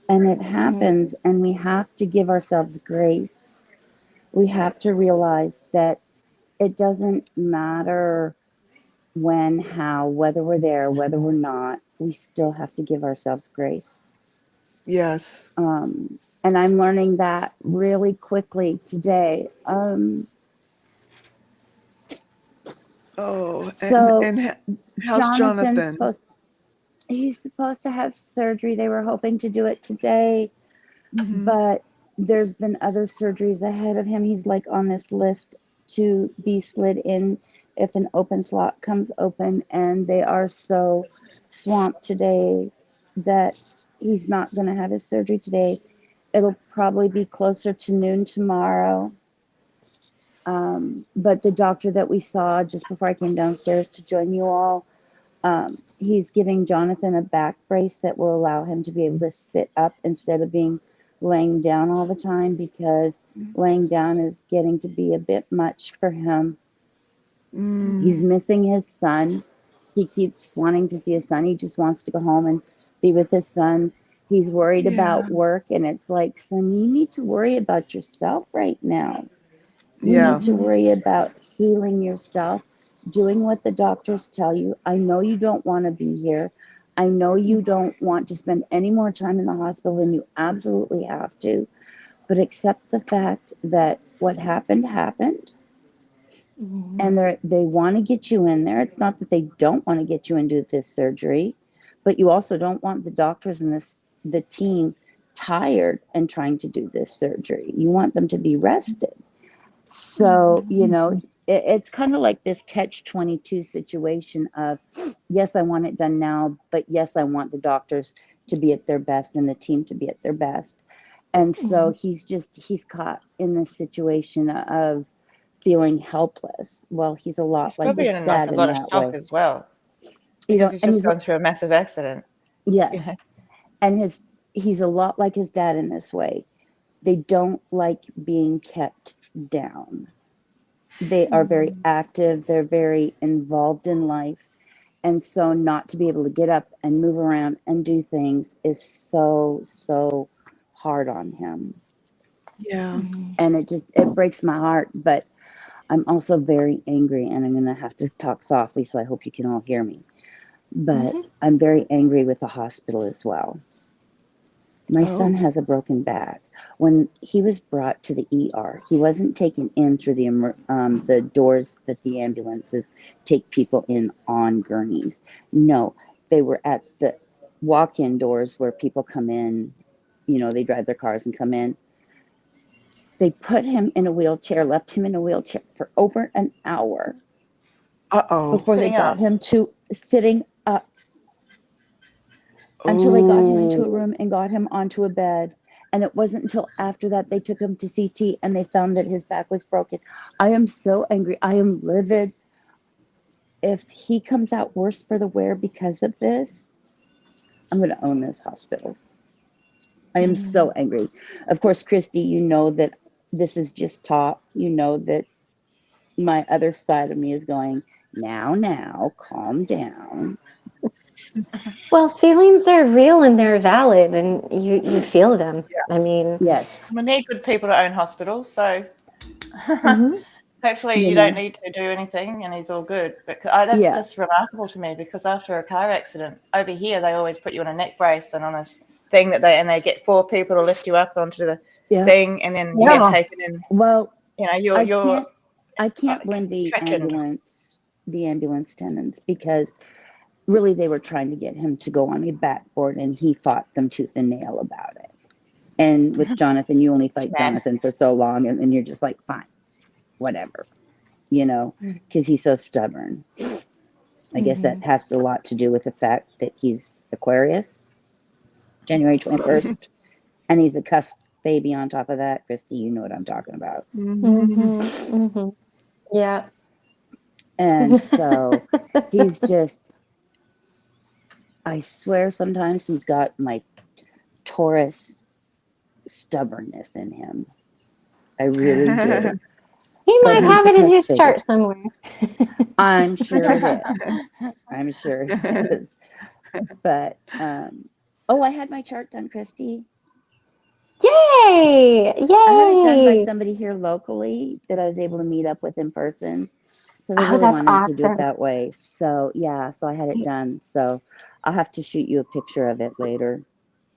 And it happens, and we have to give ourselves grace. We have to realize that it doesn't matter when, how, whether we're there, whether we're not, we still have to give ourselves grace. Yes. And I'm learning that really quickly today. Oh, So and how's Jonathan's Jonathan? he's supposed to have surgery. They were hoping to do it today, Mm-hmm. but there's been other surgeries ahead of him. He's like on this list to be slid in if an open slot comes open, and they are so swamped today that he's not going to have his surgery today. It'll probably be closer to noon tomorrow. But the doctor that we saw just before I came downstairs to join you all, he's giving Jonathan a back brace that will allow him to be able to sit up instead of being laying down all the time, because laying down is getting to be a bit much for him. He's missing his son. He keeps wanting to see his son. He just wants to go home and be with his son. He's worried about work, and it's like, son, you need to worry about yourself right now. You need to worry about healing yourself, doing what the doctors tell you. I know you don't want to be here. I know you don't want to spend any more time in the hospital than you absolutely have to, but accept the fact that what happened happened. And they want to get you in there. It's not that they don't want to get you into this surgery, but you also don't want the doctors and the team tired and trying to do this surgery. You want them to be rested. So, you know, it's kind of like this catch-22 situation of, yes, I want it done now, but yes, I want the doctors to be at their best and the team to be at their best. And so he's caught in this situation of feeling helpless. Well, he's a lot like probably his in dad like a in lot of that shock way. as well, You know, because he's and just gone through a massive accident. yes, Yeah. and he's a lot like his dad in this way. They don't like being kept down. They are very active. They're very involved in life. And so not to be able to get up and move around and do things is so, so hard on him. Yeah. And it breaks my heart. But I'm also very angry, and I'm going to have to talk softly, so I hope you can all hear me. But I'm very angry with the hospital as well. My son has a broken back. When he was brought to the ER, he wasn't taken in through the doors that the ambulances take people in on gurneys. No, they were at the walk-in doors where people come in. You know, they drive their cars and come in. They put him in a wheelchair, left him in a wheelchair for over an hour before they got him to sitting up. Until they got him into a room and got him onto a bed. And it wasn't until after that they took him to CT and they found that his back was broken. I am so angry. I am livid. If he comes out worse for the wear because of this, I'm going to own this hospital. I am so angry. Of course, Christy, you know that this is just talk. You know that my other side of me is going, now, calm down. Well, feelings are real and they're valid, and you feel them. I mean, yes, We need good people to own hospitals, so hopefully you don't need to do anything, and he's all good. But that's remarkable to me, because after a car accident over here, they always put you on a neck brace and on a thing they get 4 people to lift you up onto the thing, and then you get taken in. Well, you know, I can't blame the ambulance attendants, because really they were trying to get him to go on a backboard, and he fought them tooth and nail about it. And with Jonathan, you only fight Jonathan for so long, and you're just like, fine, whatever, you know, because he's so stubborn. I guess that has a lot to do with the fact that he's Aquarius, January 21st, and he's a cusp baby on top of that. Christy, you know what I'm talking about. Yeah. And so he's just, I swear sometimes he's got my Taurus stubbornness in him. I really do. He might have it in his chart somewhere. I'm sure it is. I'm sure it is. But, I had my chart done, Christy. Yay! Yay! I had it done by somebody here locally that I was able to meet up with in person, because I really wanted to do it that way. So, so I had it done. So I'll have to shoot you a picture of it later.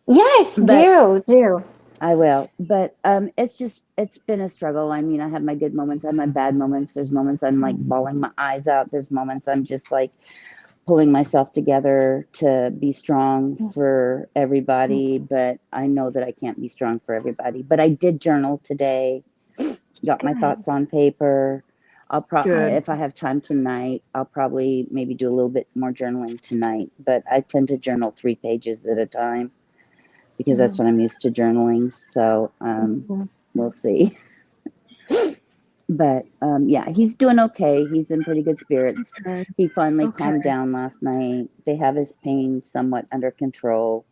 Yes, do. I will. But it's been a struggle. I mean, I have my good moments, I have my bad moments. There's moments I'm like bawling my eyes out. There's moments I'm just like pulling myself together to be strong for everybody. But I know that I can't be strong for everybody. But I did journal today, got my thoughts on paper. Good. If I have time tonight, I'll probably maybe do a little bit more journaling tonight. But I tend to journal 3 pages at a time because that's what I'm used to journaling. So we'll see. But yeah, he's doing okay. He's in pretty good spirits. Okay. He finally Okay. calmed down last night. They have his pain somewhat under control.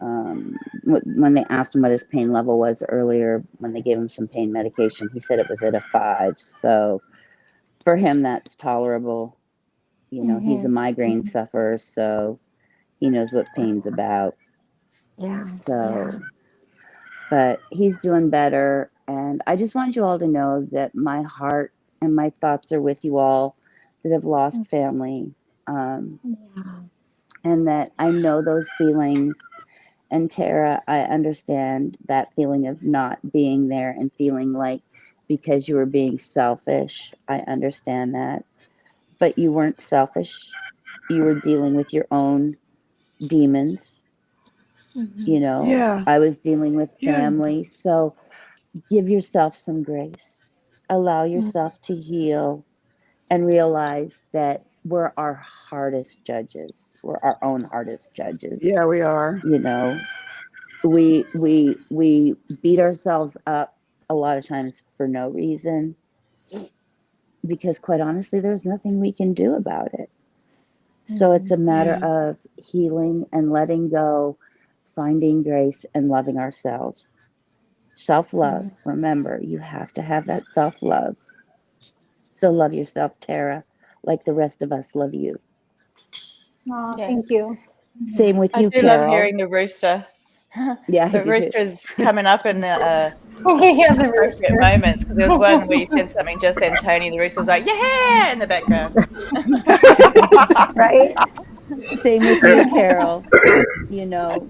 When they asked him what his pain level was earlier, when they gave him some pain medication, he said it was at a 5. So for him, that's tolerable. You know, he's a migraine sufferer, so he knows what pain's about. Yeah. So, but he's doing better. And I just want you all to know that my heart and my thoughts are with you all that have lost family. And that I know those feelings. And Tara, I understand that feeling of not being there and feeling like because you were being selfish. I understand that. But you weren't selfish. You were dealing with your own demons. You know, Yeah. I was dealing with Yeah. family. So give yourself some grace. Allow yourself to heal and realize that we're our hardest judges. We're our own hardest judges. Yeah, we are. You know, we beat ourselves up a lot of times for no reason because quite honestly there's nothing we can do about it. So it's a matter of healing and letting go, finding grace and loving ourselves. Self-love. Remember, you have to have that self-love. So love yourself, Tara, like the rest of us love you. Oh, Yes. thank you. Same with I you, do Carol. love hearing the rooster. Yeah, I The do too. rooster is coming up in the Yeah, the appropriate rooster. moments because there was one where you said something just then, Tony. The rooster was like, "Yeah!" in the background. Right? Same with you, Carol. You know,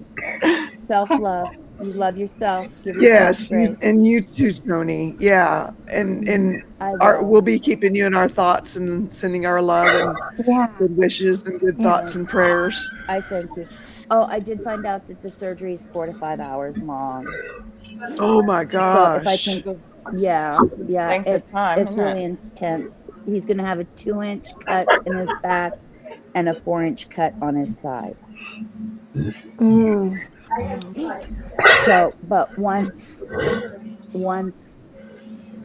self-love. You love yourself. Give yourself Yes, grace. and you too, Tony. Yeah, and I we'll will. be keeping you in our thoughts and sending our love and Yeah. good wishes and good thoughts and prayers. I thank you. Oh, I did find out that the surgery is 4 to 5 hours long. Oh my So if I gosh. can, yeah, Length of time, it's isn't really it? intense. He's going to have a 2-inch cut in his back and a 4-inch cut on his side. So, but once,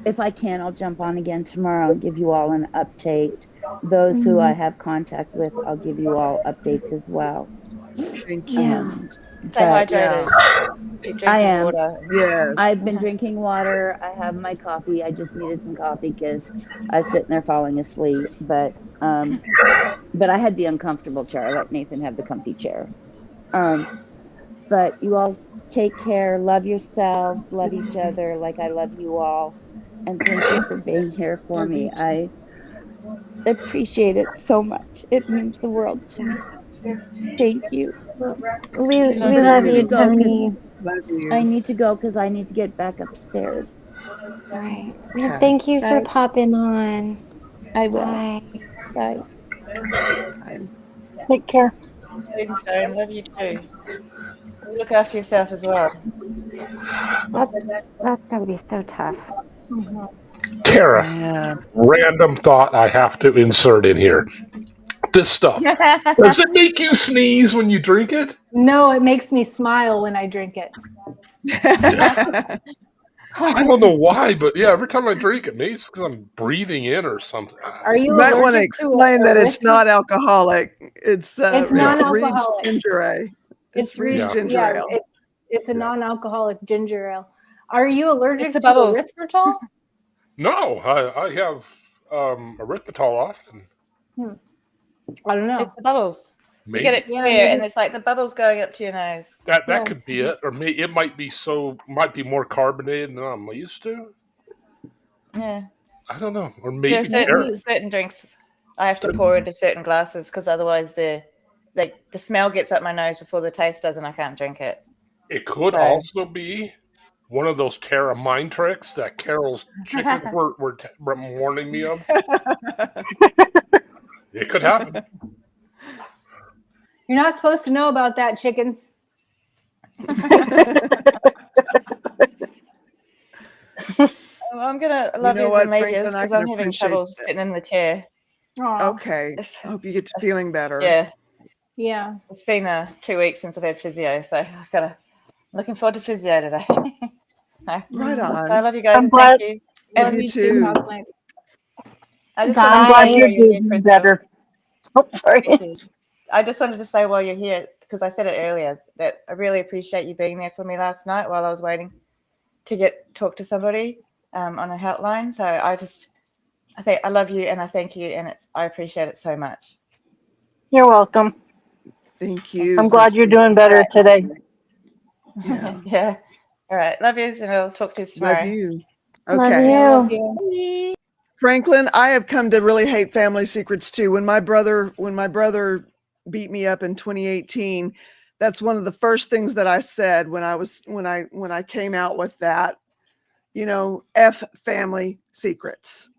if I can, I'll jump on again tomorrow and give you all an update. Those who I have contact with, I'll give you all updates as well. Thank you. Stay But hydrated. Keep I drinking am. water. Yes. I've been drinking water. I have my coffee. I just needed some coffee because I was sitting there falling asleep. But I had the uncomfortable chair. I let Nathan have the comfy chair. But you all take care. Love yourselves. Love each other like I love you all. And thank you for being here for Love me. you too. I appreciate it so much. It means the world to me. Thank you. We Love love I'm you. you, gonna go because Tony. Love I you. need to go because I need to get back upstairs. All right. Well, Okay. thank you for Bye. popping on. I will. Bye. Bye. Bye. Take care. Stone, love you too. Look after yourself as well. That's gotta be so tough. Tara, Man. random thought I have to insert in here. This stuff. Does it make you sneeze when you drink it? No, it makes me smile when I drink it. I don't know why, but yeah, every time I drink it, maybe it's because I'm breathing in or something. Are you You might want to allergic to explain that it's erythritol? not alcoholic. It's It's Yeah. Reed's non-alcoholic. ginger ale. It's Reed's Yeah. ginger ale. It's a Yeah. non-alcoholic ginger ale. Are you allergic the to bubbles. erythritol? No, I have erythritol often. I don't know. It's the bubbles. You Maybe get it Yeah, clear, maybe. and it's like the bubbles going up to your nose. that Yeah. could be it, or it might be more carbonated than I'm used to. Yeah. I don't know, or There maybe are certain drinks I have to pour into certain glasses because otherwise the smell gets up my nose before the taste does, and I can't drink it. it could So- also be one of those Tara mind tricks that Carol's chickens were warning me of. It could happen. You're not supposed to know about that, chickens. I'm gonna You love know yous what, and leave yous Franklin, I because can I'm having appreciate trouble that. sitting in the chair. Aw, Okay. It's- I hope you get to feeling better. Yeah, yeah. it's been 2 weeks since I've had physio, so I've got to. Looking forward to physio today. Right So on. I love you guys I'm and glad. thank you. Love You you too, too. Cosmic. I just wanted to I'm say glad Bye. you're while you're here, doing Crystal. better. Oh, sorry. Thank you. I just wanted to say while you're here, because I said it earlier, that I really appreciate you being there for me last night while I was waiting to talk to somebody on a helpline. So I think I love you and I thank you and I appreciate it so much. You're welcome. Thank you. I'm glad you're Christy. doing better today. Yeah. Yeah. All right. Love yous and I'll talk to you tomorrow. Love you. Love Okay. Yeah, love you. you. Franklin, I have come to really hate family secrets too. When my brother beat me up in 2018, that's one of the first things that I said when I came out with that, F family secrets.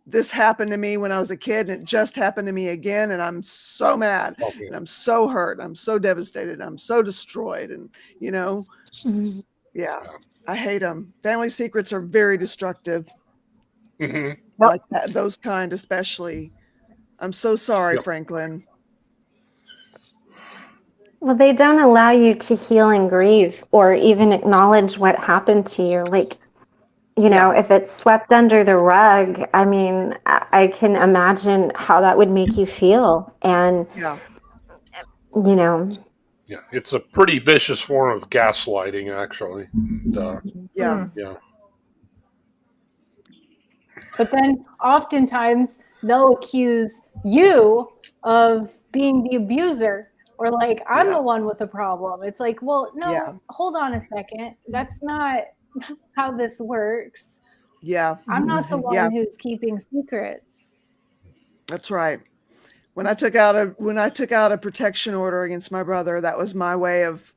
This happened to me when I was a kid and it just happened to me again. And I'm so mad Okay. and I'm so hurt. I'm so devastated. I'm so destroyed. And, Mhm. yeah, I hate them. Family secrets are very destructive. Hmm. Like that, those kind especially. I'm so sorry, Yep. Franklin. Well, they don't allow you to heal and grieve or even acknowledge what happened to you. Like, if it's swept under the rug, I mean, I can imagine how that would make you feel. And, Yeah. Yeah, it's a pretty vicious form of gaslighting, actually. And, Yeah. yeah. But then oftentimes they'll accuse you of being the abuser or like, I'm Yeah. the one with the problem. It's like, well, no, Yeah. hold on a second. That's not how this works. Yeah. I'm not the one Yeah. who's keeping secrets. That's right. When I took out a protection order against my brother, that was my way of,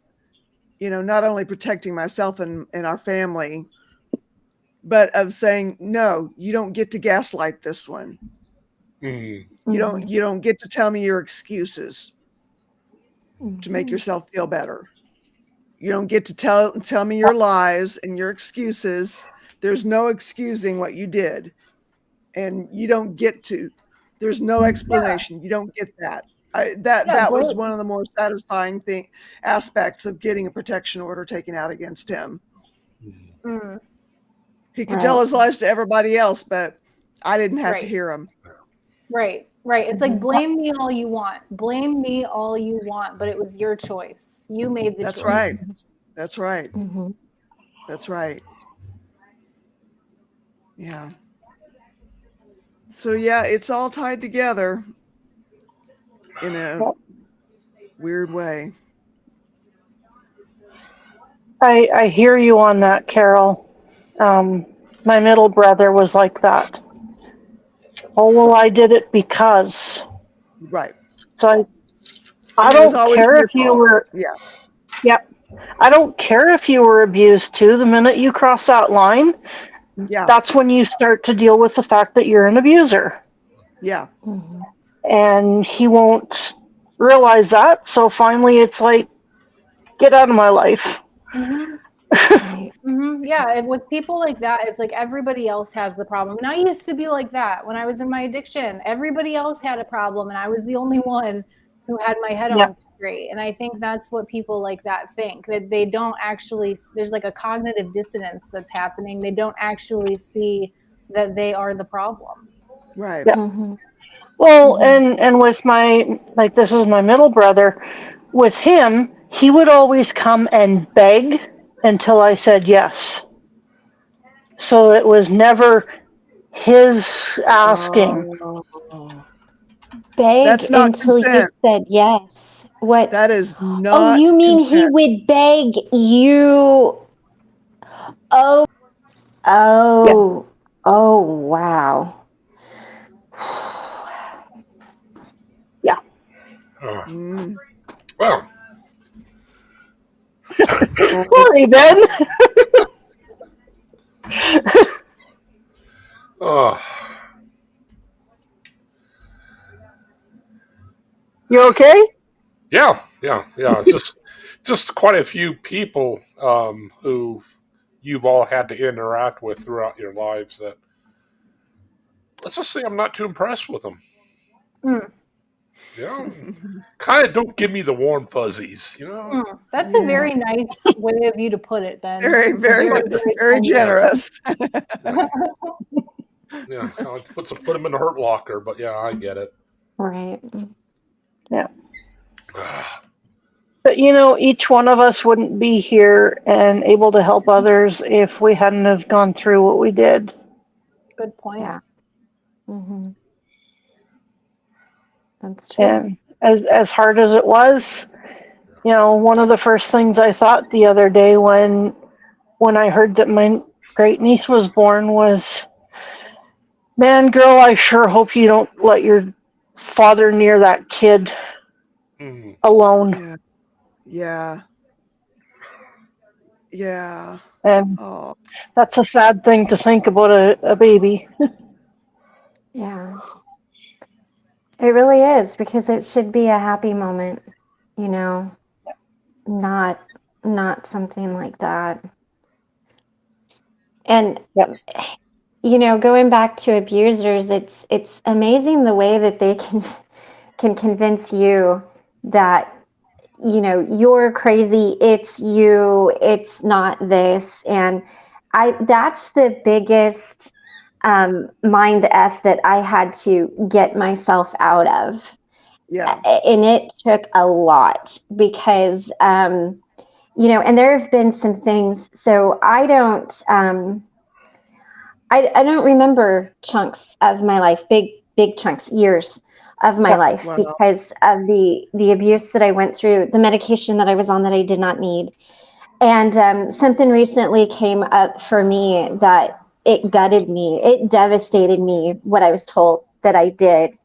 not only protecting myself and our family, but of saying, no, you don't get to gaslight this one. Mm. You don't get to tell me your excuses to make yourself feel better. You don't get to tell me your lies and your excuses. There's no excusing what you did. And you don't get to. There's no explanation. You don't get that. That was one of the more satisfying aspects of getting a protection order taken out against him. Mm, He could tell his lies to everybody else, but I didn't have to Right. hear them. right. It's like, blame me all you want. Blame me all you want, but it was your choice. You made the That's choice. right. That's right. Mhm. That's right. Yeah. So yeah, it's all tied together in a weird way. I hear you on that, Carol. My middle brother was like that. Oh, well, I did it because. Right. So I And it was don't always care your if you fault. were, Yeah. yep. I don't care if you were abused too. The minute you cross that line, Yeah. that's when you start to deal with the fact that you're an abuser. Yeah. And he won't realize that. So finally, it's like, get out of my life. Yeah, and with people like that, it's like everybody else has the problem. And I used to be like that when I was in my addiction. Everybody else had a problem, and I was the only one who had my head Yeah. on straight. And I think that's what people like that think, that they don't actually, there's like a cognitive dissonance that's happening. They don't actually see that they are the problem. Right. Yeah. Well, and with this is my middle brother. With him, he would always come and beg until I said yes. So it was never his asking. Oh, Beg that's not until you consent. said yes. What? That is Oh, not you mean he consent. would beg you? Oh, Yeah. oh, wow. Yeah. Mm. Well, Sorry, Ben. You okay? yeah. It's just quite a few people who you've all had to interact with throughout your lives that, let's just say, I'm not too impressed with them. You know, kind of don't give me the warm fuzzies. You know, That's Yeah. a very nice way of you to put it, Ben. Very, very, very tender. generous. yeah, I'll put them in the hurt locker. But yeah, I get it. Right. Yeah. But each one of us wouldn't be here and able to help others if we hadn't have gone through what we did. Good point. Yeah. Mm-hmm. That's true. And as hard as it was, one of the first things I thought the other day when I heard that my great niece was born was, man, girl, I sure hope you don't let your father near that kid alone. Yeah. And Oh, that's a sad thing to think about a baby. Yeah. It really is, because it should be a happy moment, not something like that. And Yep. Going back to abusers, it's amazing the way that they can convince you that you're crazy, it's you, it's not this. And that's the biggest mind F that I had to get myself out of. yeah. And it took a lot, because and there have been some things. So I don't remember chunks of my life, big chunks, years of my life, Wow. because of the abuse that I went through, the medication that I was on that I did not need. And something recently came up for me that it gutted me. It devastated me, what I was told that I did.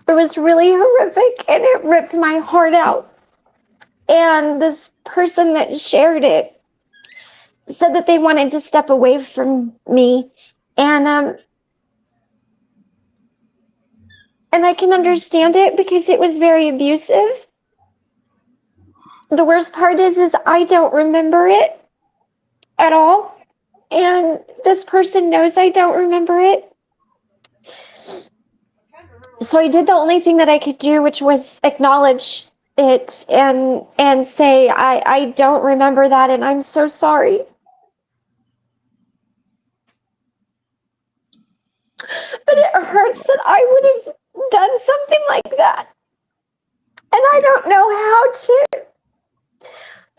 It was really horrific, and it ripped my heart out. And this person that shared it said that they wanted to step away from me. And I can understand it, because it was very abusive. The worst part is I don't remember it at all. And this person knows I don't remember it. So I did the only thing that I could do, which was acknowledge it and say, I don't remember that, and I'm so sorry. But it hurts that I would have done something like that. And I don't know how to.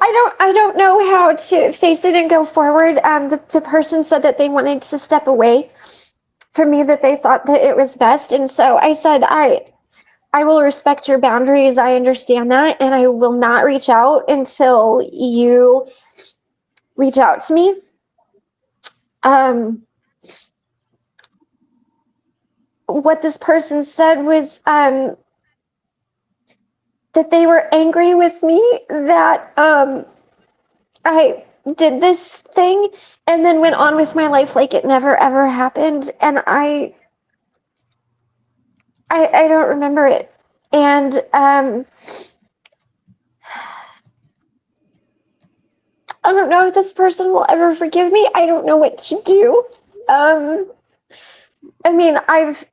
I don't know how to face it and go forward. The person said that they wanted to step away from me, that they thought that it was best. And so I said, I will respect your boundaries. I understand that. And I will not reach out until you reach out to me. What this person said was that they were angry with me, that I did this thing and then went on with my life like it never ever happened. And I don't remember it. And I don't know if this person will ever forgive me. I don't know what to do. I mean, I've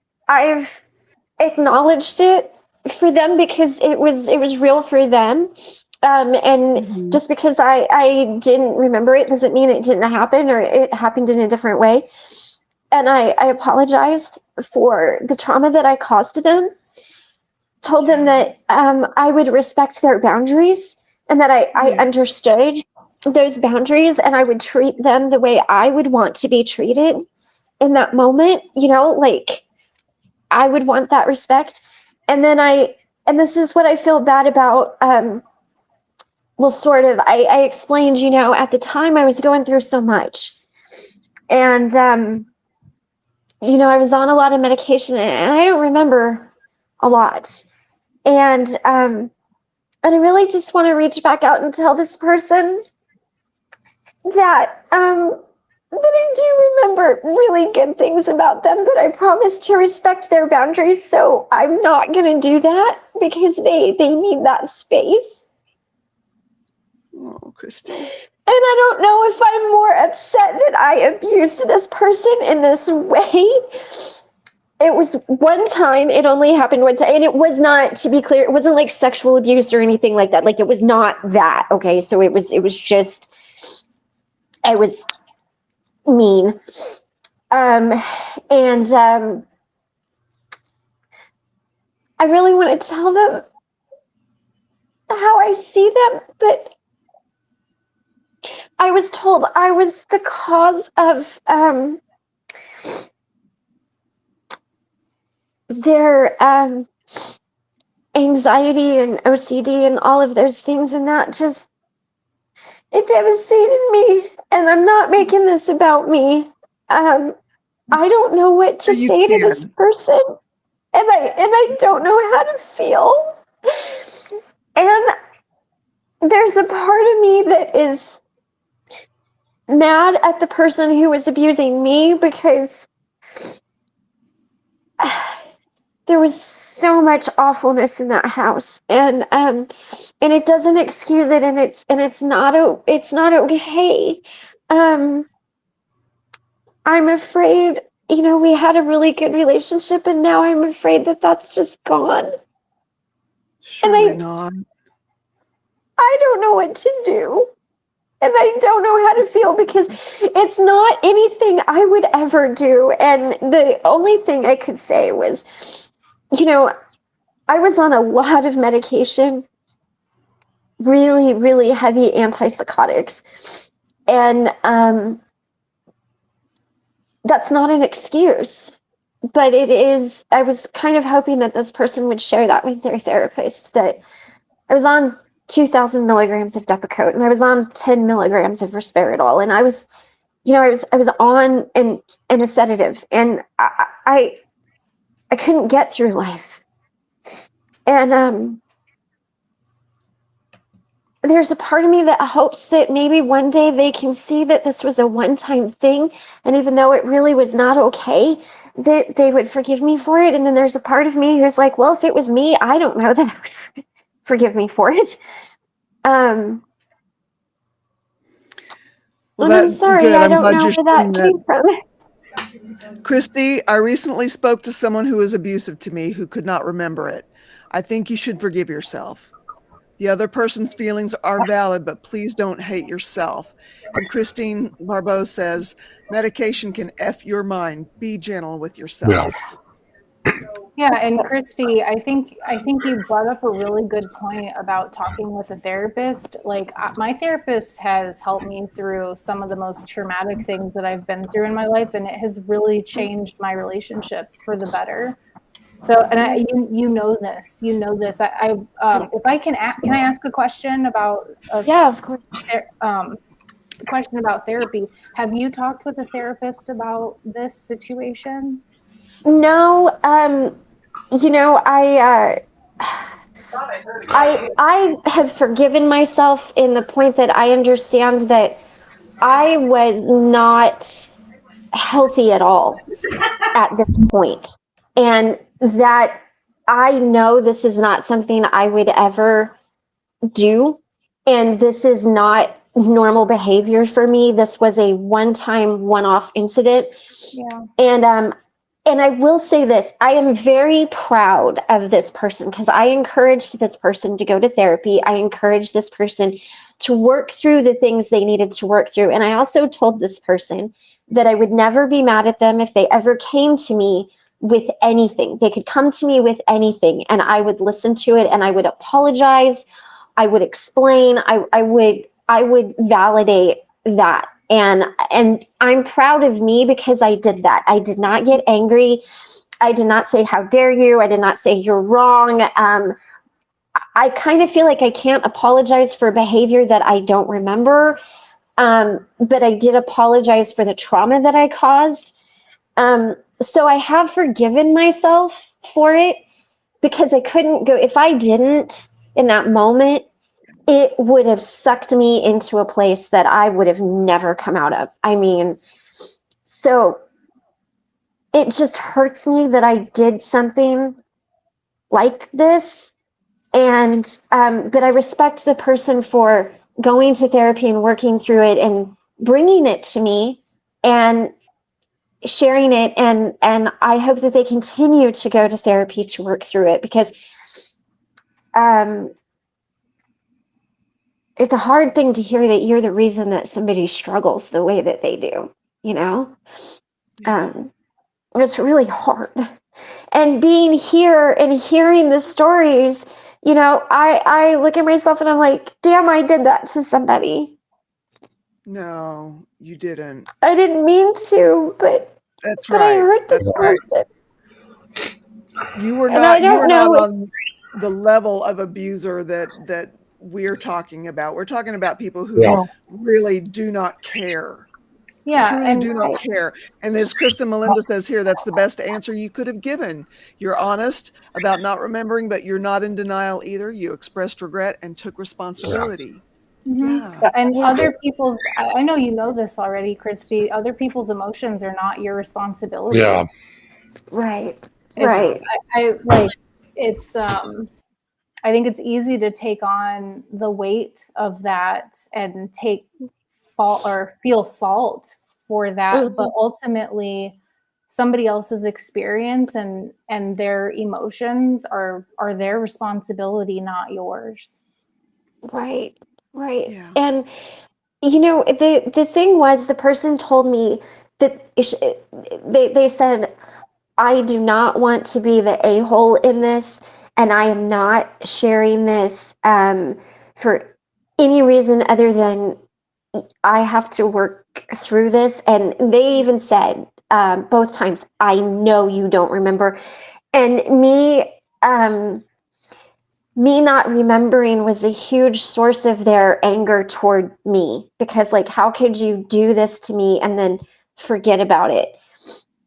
acknowledged it for them, because it was real for them. And just because I didn't remember it doesn't mean it didn't happen, or it happened in a different way. And I apologized for the trauma that I caused them, told them that I would respect their boundaries, and that I understood those boundaries, and I would treat them the way I would want to be treated in that moment, like I would want that respect. And then and this is what I feel bad about, well, sort of, I explained, at the time I was going through so much, and I was on a lot of medication, and I don't remember a lot. And I really just want to reach back out and tell this person that I do remember really good things about them, but I promise to respect their boundaries. So I'm not going to do that, because they need that space. Oh, Christy. And I don't know if I'm more upset that I abused this person in this way. It was one time, it only happened one time, and it was not, to be clear, it wasn't like sexual abuse or anything like that. Like, it was not that, okay? So it was just, I was mean. I really want to tell them how I see them, but I was told I was the cause of their anxiety and OCD and all of those things, and that just, it devastated me. And I'm not making this about me. I don't know what to say to this person, and I don't know how to feel. And there's a part of me that is mad at the person who was abusing me, because there was so much awfulness in that house, and it doesn't excuse it, and it's not okay. I'm afraid, we had a really good relationship, and now I'm afraid that that's just gone. Surely not. I don't know what to do. And I don't know how to feel, because it's not anything I would ever do. And the only thing I could say was, I was on a lot of medication, really, really heavy antipsychotics. And that's not an excuse, but it is. I was kind of hoping that this person would share that with their therapist, that I was on 2,000 milligrams of Depakote, and I was on 10 milligrams of risperidol, and I was on a sedative, and I couldn't get through life. And there's a part of me that hopes that maybe one day they can see that this was a one-time thing, and even though it really was not okay, that they would forgive me for it. And then there's a part of me who's like, well, if it was me, I don't know that I would forgive me for it. Well, I'm sorry, good. I I'm don't glad know you're where saying that came from. Christy, I recently spoke to someone who was abusive to me who could not remember it. I think you should forgive yourself. The other person's feelings are valid, but please don't hate yourself. And Christine Barbeau says, medication can F your mind. Be gentle with yourself. Yeah, and Christy, I think you brought up a really good point about talking with a therapist. Like, my therapist has helped me through some of the most traumatic things that I've been through in my life, and it has really changed my relationships for the better. So, and you know this. If I can I ask a question about? Yeah, of course. Question about therapy. Have you talked with a therapist about this situation? No, I have forgiven myself in the point that I understand that I was not healthy at all at this point, and that I know this is not something I would ever do, and this is not normal behavior for me. This was a one-time, one-off incident. Yeah. And I will say this, I am very proud of this person, because I encouraged this person to go to therapy. I encouraged this person to work through the things they needed to work through. And I also told this person that I would never be mad at them if they ever came to me with anything. They could come to me with anything, and I would listen to it, and I would apologize. I would explain. I would validate that. And I'm proud of me because I did that. I did not get angry. I did not say, how dare you? I did not say you're wrong. I kind of feel like I can't apologize for behavior that I don't remember. But I did apologize for the trauma that I caused. So I have forgiven myself for it, because I couldn't go, if I didn't in that moment, it would have sucked me into a place that I would have never come out of. I mean, so it just hurts me that I did something like this. And, but I respect the person for going to therapy and working through it and bringing it to me and sharing it, and I hope that they continue to go to therapy to work through it, because it's a hard thing to hear that you're the reason that somebody struggles the way that they do, you know? Yeah. It's really hard. And being here and hearing the stories, you know, I look at myself and I'm like, damn, I did that to somebody. No, you didn't. I didn't mean to, but That's I right. hurt this That's right. person. You were And I not don't know. on the level of abuser that we're talking about. We're talking about people who Yeah. really do not care. Yeah, Truly and do not care. And as Krista Melinda says here, that's the best answer you could have given. You're honest about not remembering, but you're not in denial either. You expressed regret and took responsibility. Yeah. and Yeah. other people's, I know you know this already, Christy, other people's emotions are not your responsibility. Yeah. Right. It's Right. I like it's I think it's easy to take on the weight of that and take fault or feel fault for that, but ultimately somebody else's experience and their emotions are their responsibility, not yours. Right. Right. Yeah. And you know, the thing was, the person told me that they said, I do not want to be the a-hole in this, and I am not sharing this for any reason other than I have to work through this. And they even said both times, I know you don't remember. And me not remembering was a huge source of their anger toward me, because like, how could you do this to me and then forget about it?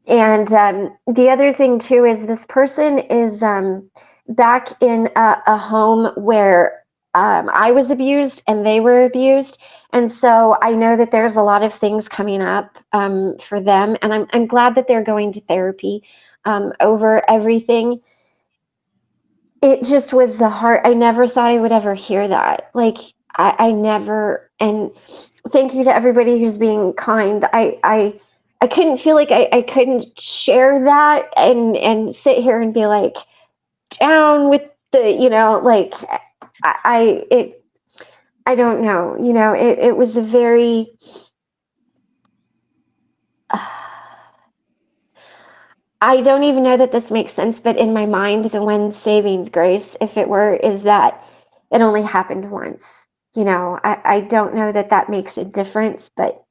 And the other thing too is, this person is back in a home where I was abused and they were abused. And so I know that there's a lot of things coming up for them. And I'm glad that they're going to therapy over everything. It just was the heart. I never thought I would ever hear that. Like, I never, and thank you to everybody who's being kind. I couldn't feel like I couldn't share that and sit here and be like, down with the, you know, like I don't know, you know, it was a very, I don't even know that this makes sense, but in my mind, the one saving grace, if it were, is that it only happened once. You know, I don't know that that makes a difference, but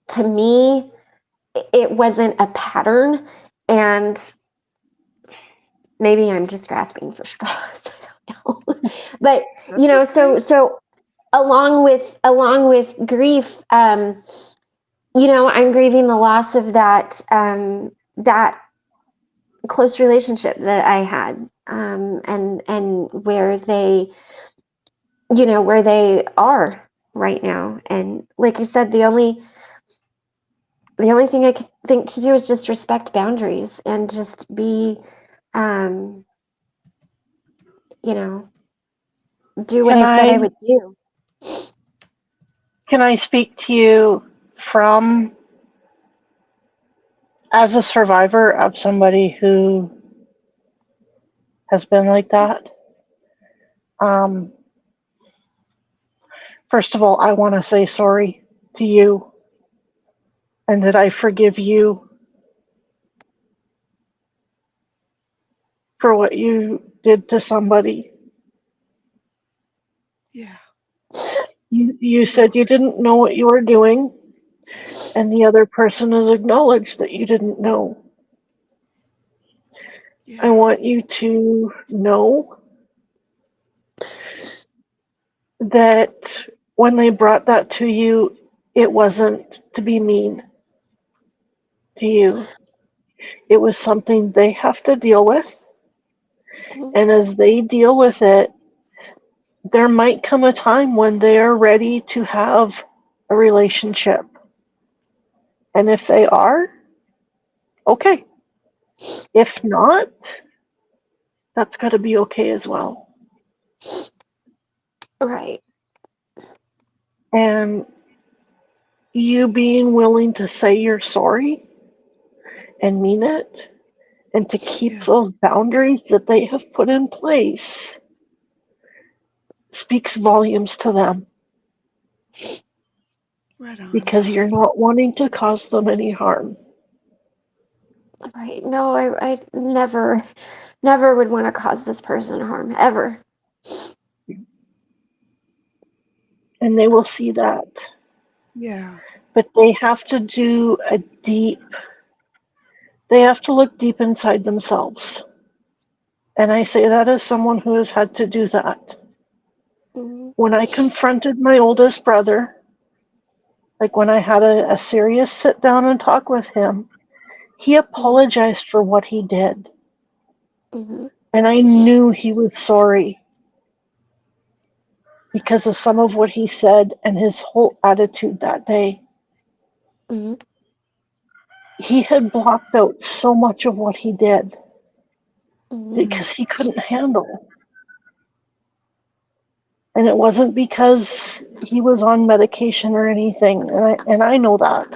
to me, it wasn't a pattern. And maybe I'm just grasping for straws. I don't know. But, you know, Okay. so along with grief, you know, I'm grieving the loss of that close relationship that I had, and where they, you know, where they are right now. And like you said, the only thing I could think to do is just respect boundaries and just be, you know, do what Can I said I I would do. can I speak to you from as a survivor of somebody who has been like that? Um, First of all, I want to say sorry to you, and that I forgive you for what you did to somebody. Yeah. You said you didn't know what you were doing, and the other person has acknowledged that you didn't know. I Yeah. want you to know that when they brought that to you, it wasn't to be mean to you. It was something they have to deal with. And as they deal with it, there might come a time when they are ready to have a relationship. And if they are, okay. If not, that's got to be okay as well. Right. And you being willing to say you're sorry and mean it, and to keep those boundaries that they have put in place speaks volumes to them. Right on. Because you're not wanting to cause them any harm. Right. No, I never would want to cause this person harm, ever. And they will see that. Yeah. But they have to do they have to look deep inside themselves. And I say that as someone who has had to do that. Mm-hmm. When I confronted my oldest brother, like when I had a serious sit down and talk with him, he apologized for what he did. Mm-hmm. And I knew he was sorry because of some of what he said and his whole attitude that day. Mm-hmm. He had blocked out so much of what he did Mm-hmm. because he couldn't handle. And it wasn't because he was on medication or anything, and I know that.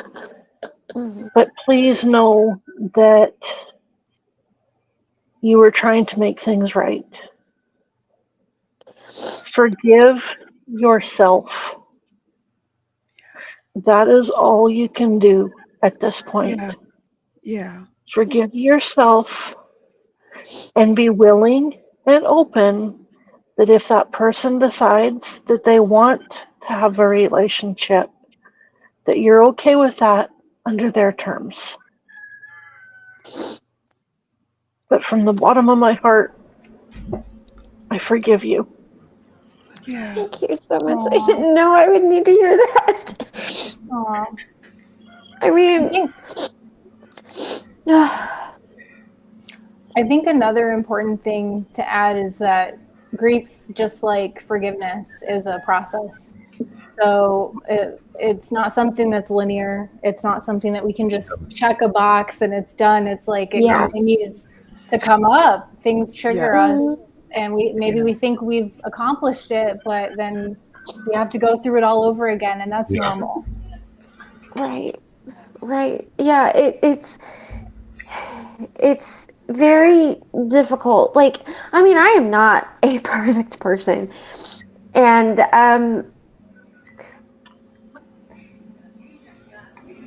Mm-hmm. But please know that you were trying to make things right. Forgive yourself. That is all you can do at this point. Yeah. Yeah. Forgive yourself and be willing and open that if that person decides that they want to have a relationship, that you're okay with that under their terms. But from the bottom of my heart, I forgive you. Yeah. Thank you so much. Aw. I didn't know I would need to hear that. Aw. I I mean, think I think another important thing to add is that grief, just like forgiveness, is a process. So it's not something that's linear. It's not something that we can just check a box and it's done. It's like it Yeah. continues to come up. Things trigger Yeah. us, and we think we've accomplished it, but then we have to go through it all over again, and that's Yeah. normal. Right. Yeah, it's very difficult. Like, I mean, I am not a perfect person. And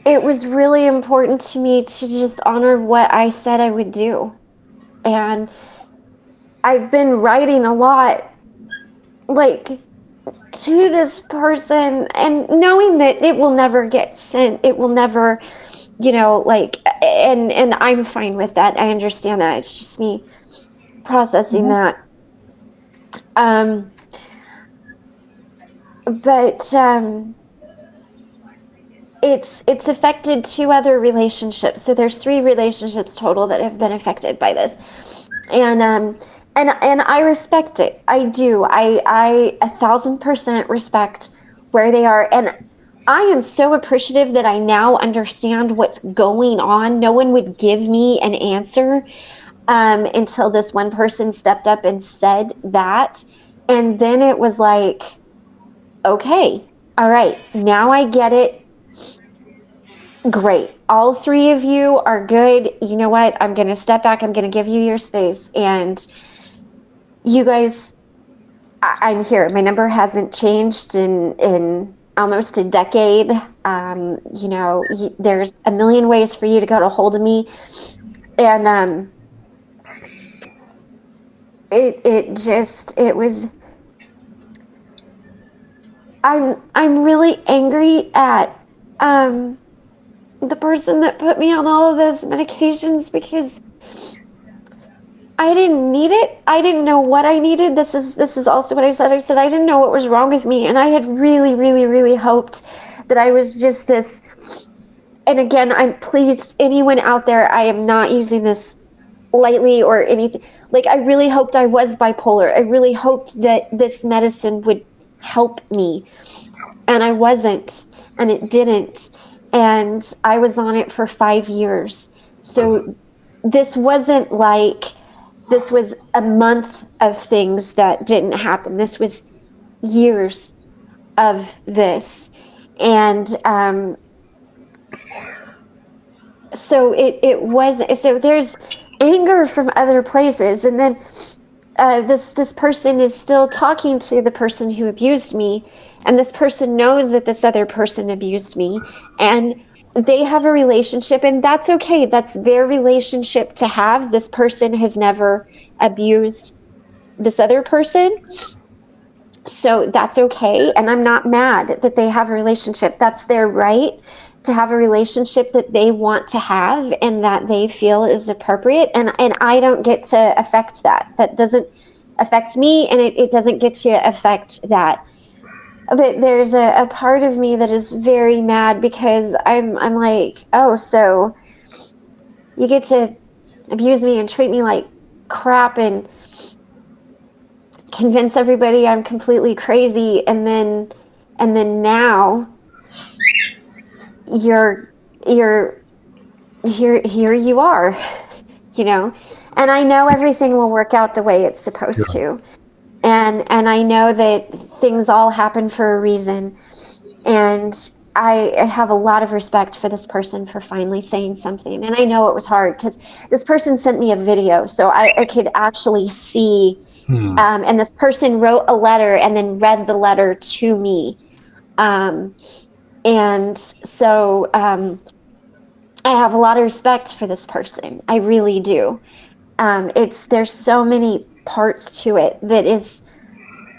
it was really important to me to just honor what I said I would do. And I've been writing a lot, like, to this person, and knowing that it will never get sent, it will never, like, and I'm fine with that. I understand that. It's just me processing that. But it's affected 2 other relationships. So there's 3 relationships total that have been affected by this. And I respect it. I do. I 1,000% respect where they are. And I am so appreciative that I now understand what's going on. No one would give me an answer until this one person stepped up and said that. And then it was like, okay, all right, now I get it. Great. All 3 of you are good. You know what? I'm going to step back. I'm going to give you your space. And you guys, I'm here. My number hasn't changed in almost a decade. There's a million ways for you to get a hold of me. And it was, I'm really angry at the person that put me on all of those medications, because I didn't need it. I didn't know what I needed. This is also what I said. I said I didn't know what was wrong with me, and I had really, really, really hoped that I was just this. And again, please, anyone out there, I am not using this lightly or anything. Like, I really hoped I was bipolar. I really hoped that this medicine would help me, and I wasn't, and it didn't. And I was on it for 5 years. So this wasn't like, this was a month of things that didn't happen. This was years of this. And so it wasn't, so there's anger from other places. And then this person is still talking to the person who abused me, and this person knows that this other person abused me, and they have a relationship, and that's okay. That's their relationship to have. This person has never abused this other person, so that's okay. And I'm not mad that they have a relationship. That's their right to have a relationship that they want to have and that they feel is appropriate. And I don't get to affect that. That doesn't affect me, and it doesn't get to affect that. But there's a part of me that is very mad because I'm like, oh, so you get to abuse me and treat me like crap and convince everybody I'm completely crazy, and then now you're here you are, you know. And I know everything will work out the way it's supposed to, and I know that things all happen for a reason, and I have a lot of respect for this person for finally saying something. And I know it was hard because this person sent me a video, so I could actually see. And this person wrote a letter and then read the letter to me. And so I have a lot of respect for this person. I really do. There's so many parts to it that is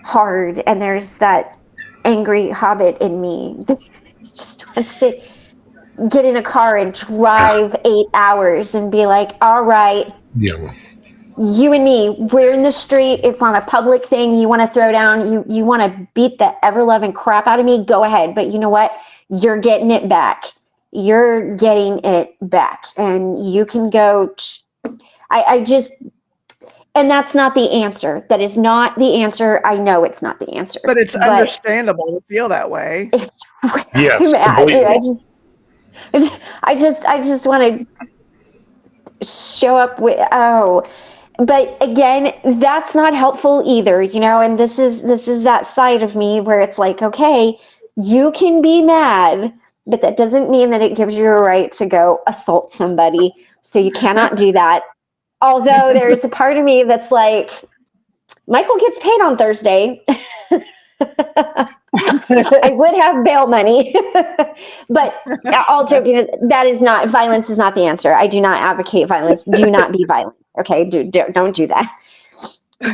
hard, and there's that angry hobbit in me that just wants to get in a car and drive 8 hours and be like, all right, you and me, we're in the street, it's on a public thing, you want to throw down, you want to beat the ever-loving crap out of me, go ahead. But you know what? You're getting it back. You're getting it back. And you can go, I just, and that's not the answer. That is not the answer. I know it's not the answer. But it's understandable to feel that way. It's really Yes, mad. completely. I just want to show up with, but again, that's not helpful either, you know. And this is that side of me where it's like, okay, you can be mad, but that doesn't mean that it gives you a right to go assault somebody. So you cannot do that. Although there's a part of me that's like, Michael gets paid on Thursday. I would have bail money. But all joking, violence is not the answer. I do not advocate violence. Do not be violent. Okay, don't do that.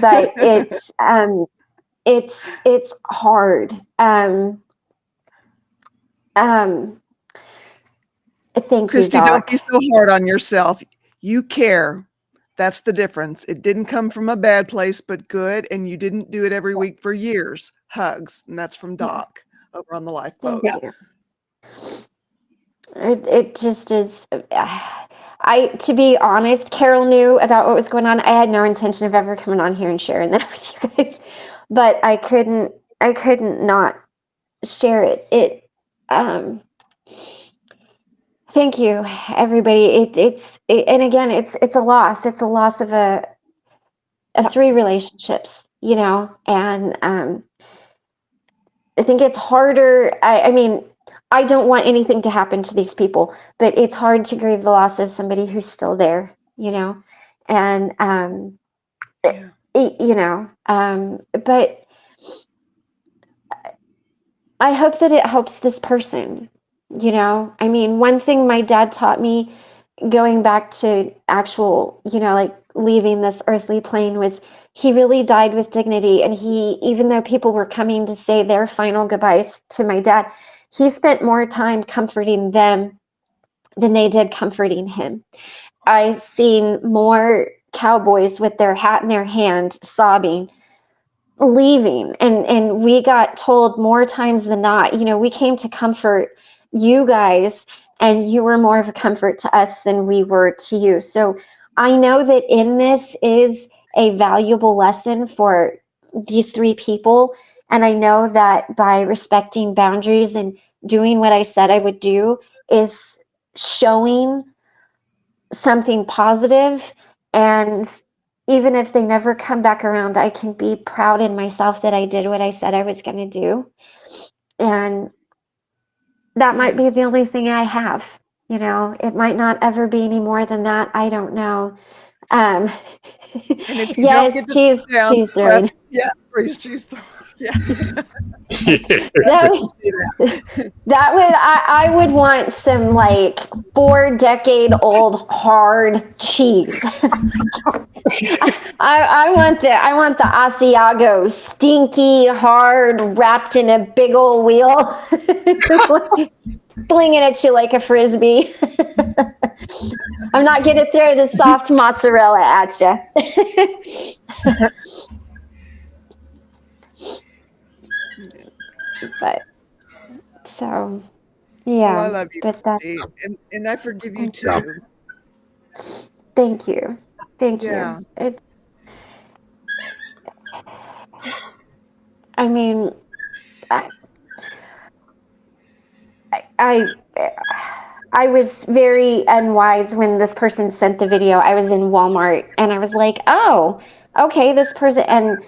But it's hard. Thank Christy, you, Doc. don't be so hard on yourself. You care. That's the difference. It didn't come from a bad place, but good, and you didn't do it every week for years. Hugs, and that's from Doc over on the lifeboat. Thank you. It just is. To be honest, Carol knew about what was going on. I had no intention of ever coming on here and sharing that with you guys, but I couldn't not share it. Thank you, everybody. And again, it's a loss. It's a loss of 3 relationships, you know, and I think it's harder. I mean, I don't want anything to happen to these people, but it's hard to grieve the loss of somebody who's still there, you know, and, you know, but I hope that it helps this person, you know. I mean, one thing my dad taught me going back to actual, you know, like leaving this earthly plane was he really died with dignity. And even though people were coming to say their final goodbyes to my dad, he spent more time comforting them than they did comforting him. I've seen more cowboys with their hat in their hand sobbing, leaving, and we got told more times than not, you know, we came to comfort you guys, and you were more of a comfort to us than we were to you. So I know that in this is a valuable lesson for these 3 people, and I know that by respecting boundaries and doing what I said I would do is showing something positive. And even if they never come back around, I can be proud in myself that I did what I said I was going to do. And that might be the only thing I have. You know, it might not ever be any more than that. I don't know. Um, And if you don't yes, get to sit down, cheese throwing. freeze cheese throws. Yeah. That, You see that. that would I would want some like 4-decade-old hard cheese. I want the Asiago stinky hard wrapped in a big old wheel, slinging at you like a frisbee. I'm not gonna throw the soft mozzarella at you. But so yeah. Well, I love you, But that's Christy, and I forgive you thank you. too. Thank you. Thank Yeah. you. I mean, I was very unwise when this person sent the video. I was in Walmart and I was like, oh, okay, this person, and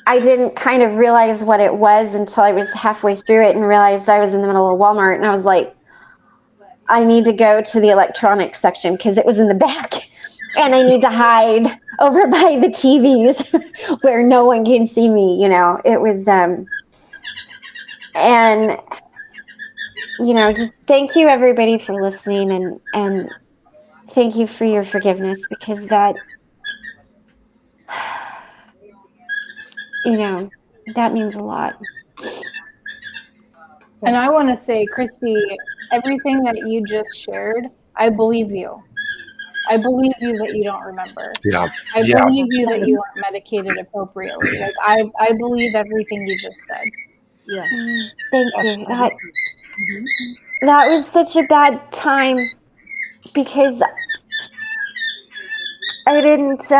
I didn't kind of realize what it was until I was halfway through it and realized I was in the middle of Walmart, and I was like, I need to go to the electronics section because it was in the back, and I need to hide over by the TVs where no one can see me. You know, it was, and you know, just thank you everybody for listening, and thank you for your forgiveness, because that, you know, that means a lot. And I want to say, Christy, everything that you just shared, I believe you. I believe you that you don't remember. Yeah. I Yeah. believe you that you weren't medicated appropriately. Like I believe everything you just said. Yeah. Thank you. That was such a bad time because I didn't,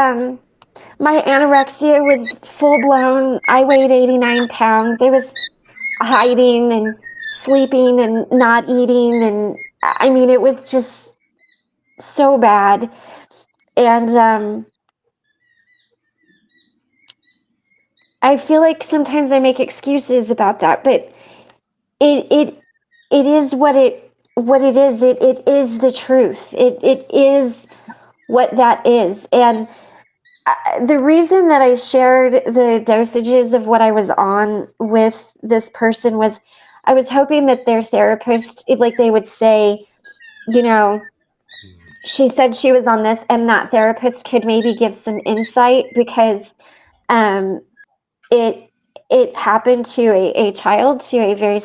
my anorexia was full blown. I weighed 89 pounds. I was hiding and sleeping and not eating. And I mean, it was just so bad. And I feel like sometimes I make excuses about that, but it is what it is. It is the truth. It is what that is. And the reason that I shared the dosages of what I was on with this person was I was hoping that their therapist, like they would say, you know, she said she was on this, and that therapist could maybe give some insight, because it happened to a child, to a very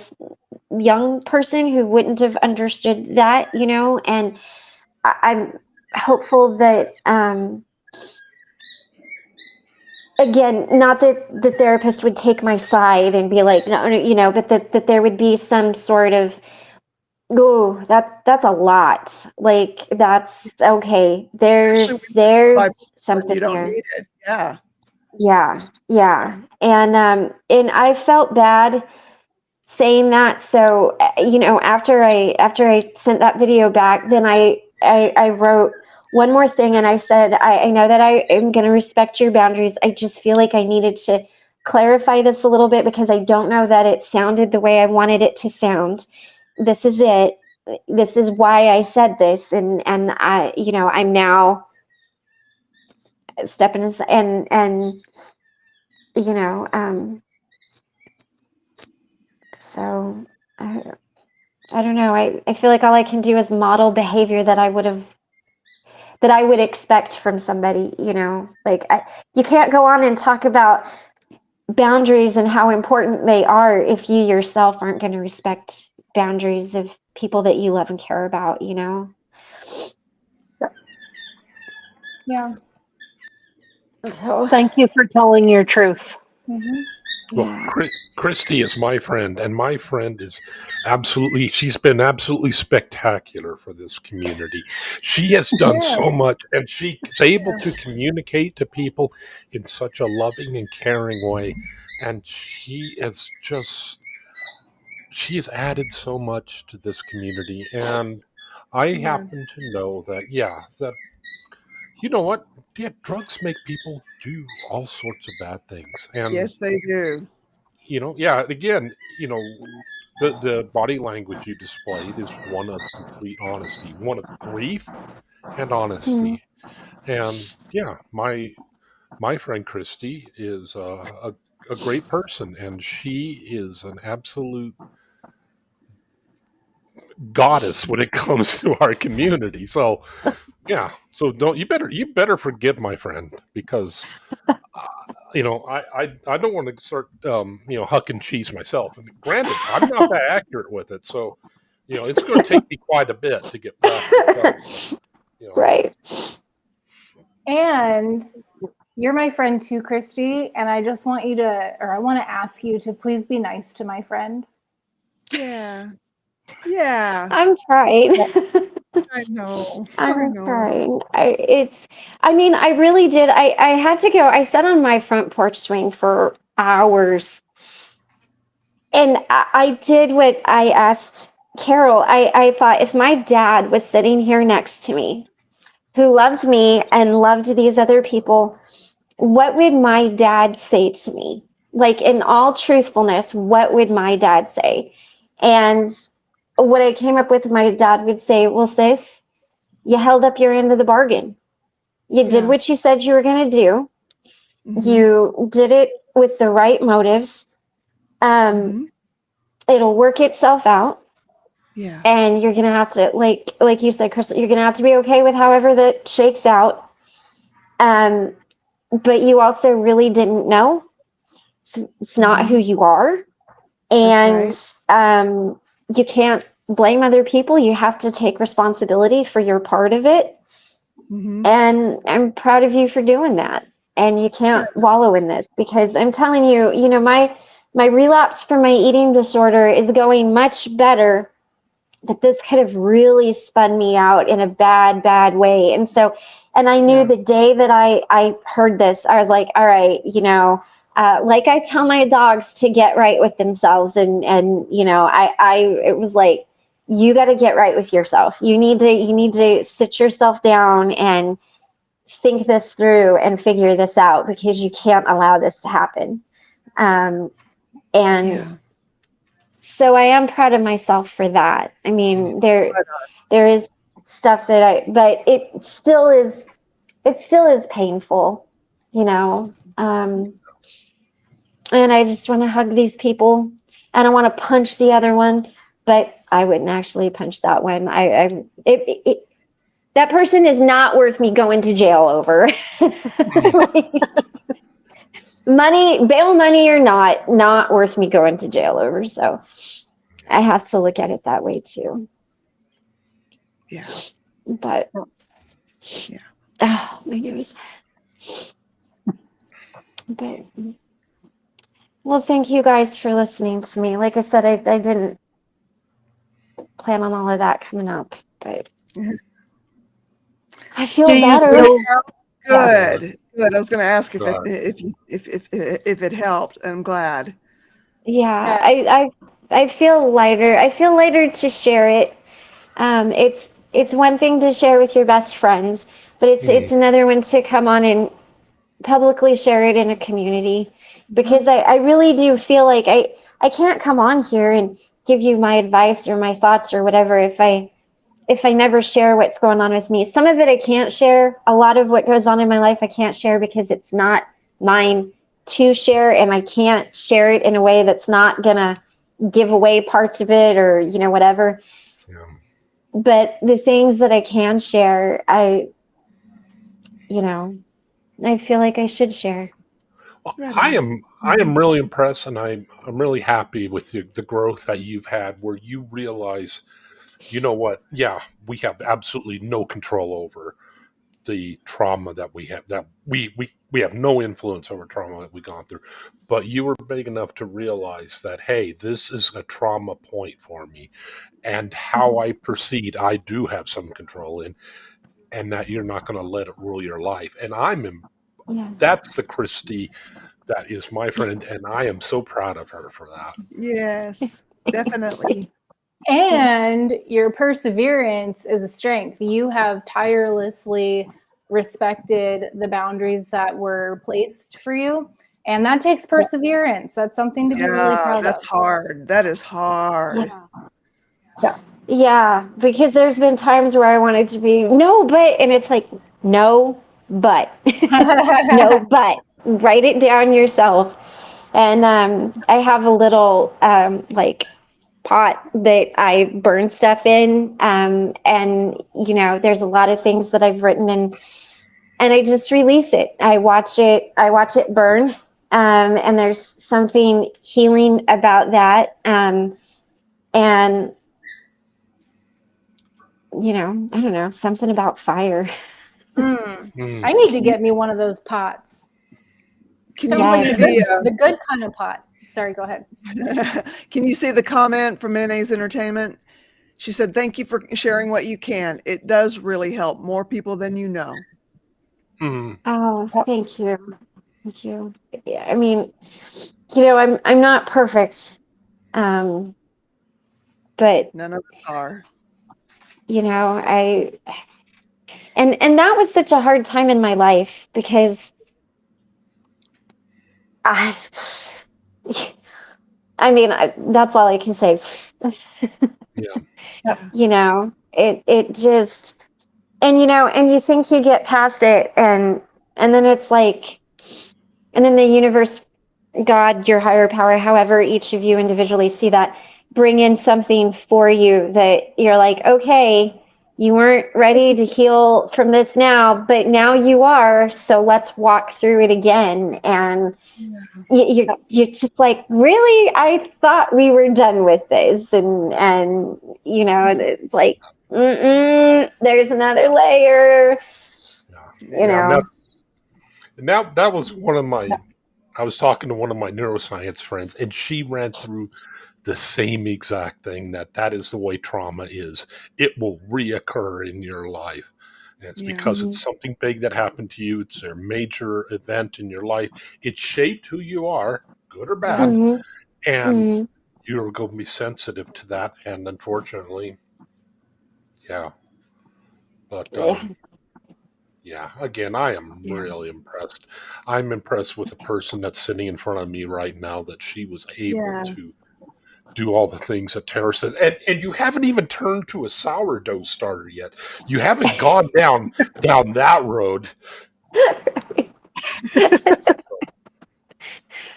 young person who wouldn't have understood that, you know, and I'm hopeful that again, not that the therapist would take my side and be like, no, you know, but that there would be some sort of, oh, that's a lot. Like, that's okay. Especially There's when something you don't here. need it. Yeah. Yeah. And I felt bad saying that. So, you know, after I sent that video back, then I wrote one more thing, and I said, I know that I am going to respect your boundaries. I just feel like I needed to clarify this a little bit because I don't know that it sounded the way I wanted it to sound. This is it. This is why I said this, and I, you know, I'm now stepping in, and you know, so I don't know. I feel like all I can do is model behavior that I would expect from somebody, you know, like you can't go on and talk about boundaries and how important they are if you yourself aren't going to respect boundaries of people that you love and care about, you know? Yeah. So, Thank you for telling your truth. Well, yeah. Christy is my friend, and my friend is she's been absolutely spectacular for this community. She has done so much, and she's able to communicate to people in such a loving and caring way. And she has added so much to this community. And I happen to know that, you know what? Yeah, drugs make people do all sorts of bad things. And, Yes, they do. yeah, again, the body language you displayed is one of complete honesty, one of grief and Hmm. honesty. And yeah, my friend Christy is a great person, and she is an absolute goddess when it comes to our community. So yeah, so you better forgive my friend, because I don't want to start huck and cheese myself. And granted, I'm not that accurate with it, so it's going to take me quite a bit to get past it. But you know, Right. And you're my friend too, Christy. And I just want you to, or I want to ask you to please be nice to my friend. Yeah. Yeah. I'm trying. I know. I I'm know. trying. I really did. I had to go. I sat on my front porch swing for hours. And I did what I asked Carol. I thought, if my dad was sitting here next to me, who loves me and loved these other people, what would my dad say to me? Like, in all truthfulness, what would my dad say? And what I came up with, my dad would say, well, sis, you held up your end of the bargain. You did Yeah. what you said you were going to do. Mhm. You did it with the right motives. Mhm. It'll work itself out. Yeah. And you're going to have to, like you said, Crystal, you're going to have to be okay with however that shakes out. But you also really didn't know. It's not who Mhm. you are. That's right. And you can't blame other people. You have to take responsibility for your part of it. Mhm. And I'm proud of you for doing that. And you can't wallow in this, because I'm telling you, my relapse from my eating disorder is going much better, but this could have really spun me out in a bad, bad way. And I knew Yeah. the day that I heard this, I was like, all right, like I tell my dogs to get right with themselves. And it was like, you got to get right with yourself. You need to sit yourself down and think this through and figure this out, because you can't allow this to happen. And Yeah. so I am proud of myself for that. I mean, there is stuff but it still is painful, you know. And I just want to hug these people, and I want to punch the other one, but I wouldn't actually punch that one. That person is not worth me going to jail over. Like, bail money or not worth me going to jail over. So I have to look at it that way too. Yeah. But Yeah. oh my goodness. But well, thank you guys for listening to me. Like I said, I didn't plan on all of that coming up, but I feel Do you better. feel Good. Good. I was going to ask if Good. if it helped. I'm glad. Yeah, I feel lighter. I feel lighter to share it. It's one thing to share with your best friends, but it's another one to come on and publicly share it in a community, because I really do feel like I can't come on here and give you my advice or my thoughts or whatever if I never share what's going on with me. Some of it I can't share. A lot of what goes on in my life I can't share, because it's not mine to share, and I can't share it in a way that's not gonna give away parts of it or whatever. Yeah. But the things that I can share, I feel like I should share. Well, Right I on. am really impressed, and I'm really happy with the growth that you've had, where you realize, you know what? Yeah, we have absolutely no control over the trauma that we have. That we have no influence over trauma that we've gone through. But you were big enough to realize that, hey, this is a trauma point for me, and how I proceed, I do have some control in, and that you're not going to let it rule your life. And Yeah. that's the Christy that is my friend, and I am so proud of her for that. Yes. Definitely. And your perseverance is a strength. You have tirelessly respected the boundaries that were placed for you. And that takes perseverance. That's something to be really proud that's of. hard. That is hard. Yeah, because there's been times where I wanted to be no, but, and it's like no, but, no, but. Write it down yourself. And I have a little like pot that I burn stuff in, and you know, there's a lot of things that I've written, and I just release it. I watch it burn, and there's something healing about that, and you know, I don't know, something about fire. I need to get me one of those pots. Can Sounds you like see the good kind of pot. Sorry, go ahead. Can you see the comment from NA's Entertainment? She said, "Thank you for sharing what you can. It does really help more people than you know." Oh, thank you. Thank you. Yeah, I mean, you know, I'm not perfect, but None of us are. you know, and that was such a hard time in my life because I mean, that's all I can say. Yeah. You know, it just, and you know, and you think you get past it, and then it's like, and then the universe, God, your higher power, however each of you individually see that, bring in something for you that you're like, okay, you weren't ready to heal from this now, but now you are, so let's walk through it again. And you're just like, really? I thought we were done with this. And you know, it's like, there's another layer, you know. And that was one of my, I was talking to one of my neuroscience friends, and she ran through the same exact thing, that is the way trauma is. It will reoccur in your life. And it's because it's something big that happened to you. It's a major event in your life. It shaped who you are, good or bad. And you're going to be sensitive to that. And unfortunately, yeah. But yeah, again, I am really impressed. I'm impressed with the person that's sitting in front of me right now, that she was able to do all the things that Tara says. And you haven't even turned to a sourdough starter yet. You haven't gone down that road.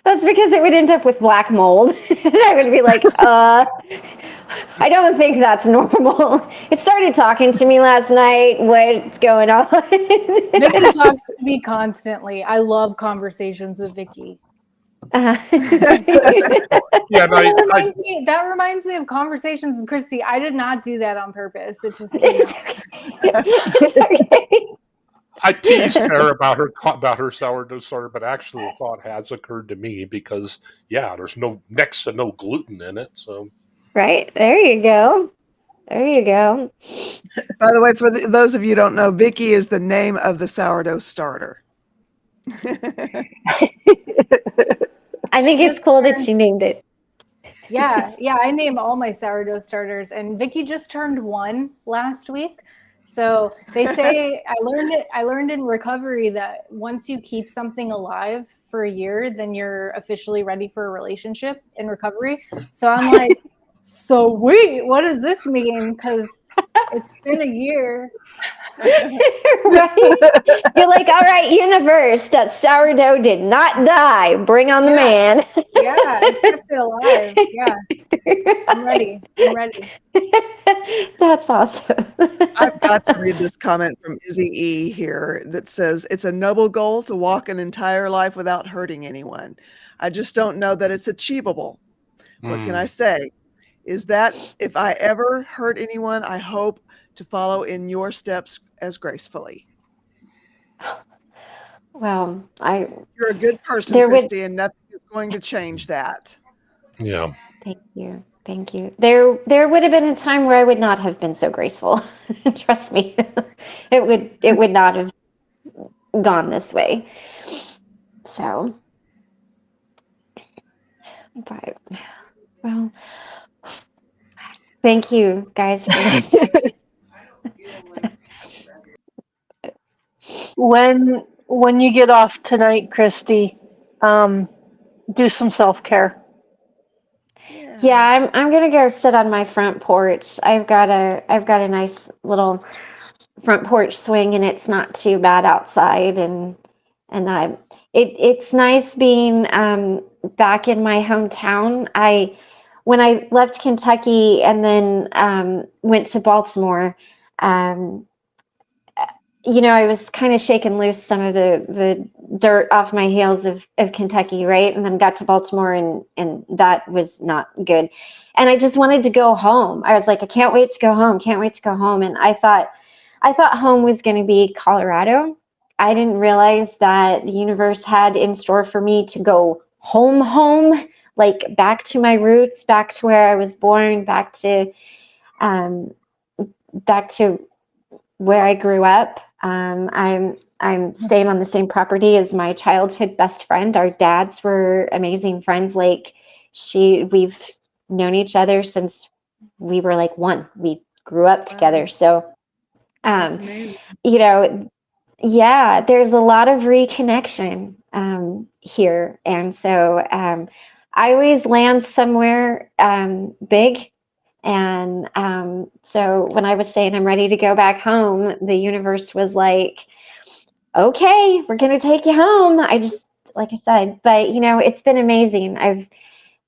That's because it would end up with black mold. And I would be like, I don't think that's normal. It started talking to me last night. What's going on? Vicky talks to me constantly. I love conversations with Vicky. Yeah, that reminds me of conversations with Christy. I did not do that on purpose. It just came out. I teased her about her sourdough starter, but actually the thought has occurred to me because there's next to no gluten in it. So right, there you go. There you go. By the way, for those of you who don't know, Vicky is the name of the sourdough starter. I think it's cool that she named it. Yeah, I name all my sourdough starters, and Vicky just turned 1 last week. So they say I learned in recovery that once you keep something alive for a year, then you're officially ready for a relationship in recovery. So I'm like, sweet, what does this mean? Because it's been a year. Right? You're like, all right, universe, that sourdough did not die. Bring on the man. Yeah, I kept it alive. Yeah. I'm ready. That's awesome. I've got to read this comment from Izzy E here that says, "It's a noble goal to walk an entire life without hurting anyone. I just don't know that it's achievable. What can I say? Is that if I ever hurt anyone, I hope to follow in your steps as gracefully." Well, you're a good person, Christy, and nothing is going to change that. Yeah. Thank you. There would have been a time where I would not have been so graceful. Trust me. It would not have gone this way. So, but, well, thank you guys for listening. When you get off tonight, Christy, do some self-care. Yeah, I'm gonna go sit on my front porch. I've got a nice little front porch swing, and it's not too bad outside, and it's nice being back in my hometown. When I left Kentucky and then went to Baltimore, um, I was kind of shaking loose some of the dirt off my heels of Kentucky, right? And then got to Baltimore, and that was not good. And I just wanted to go home. I was like, I can't wait to go home. Can't wait to go home. And I thought home was going to be Colorado. I didn't realize that the universe had in store for me to go home, like back to my roots, back to where I was born, back to where I grew up. I'm staying on the same property as my childhood best friend. Our dads were amazing friends. Like we've known each other since we were like one. We grew up together. So, That's amazing. yeah, there's a lot of reconnection here, and so I always land somewhere big. And so when I was saying I'm ready to go back home, the universe was like, okay, we're going to take you home. Like I said, but it's been amazing. I've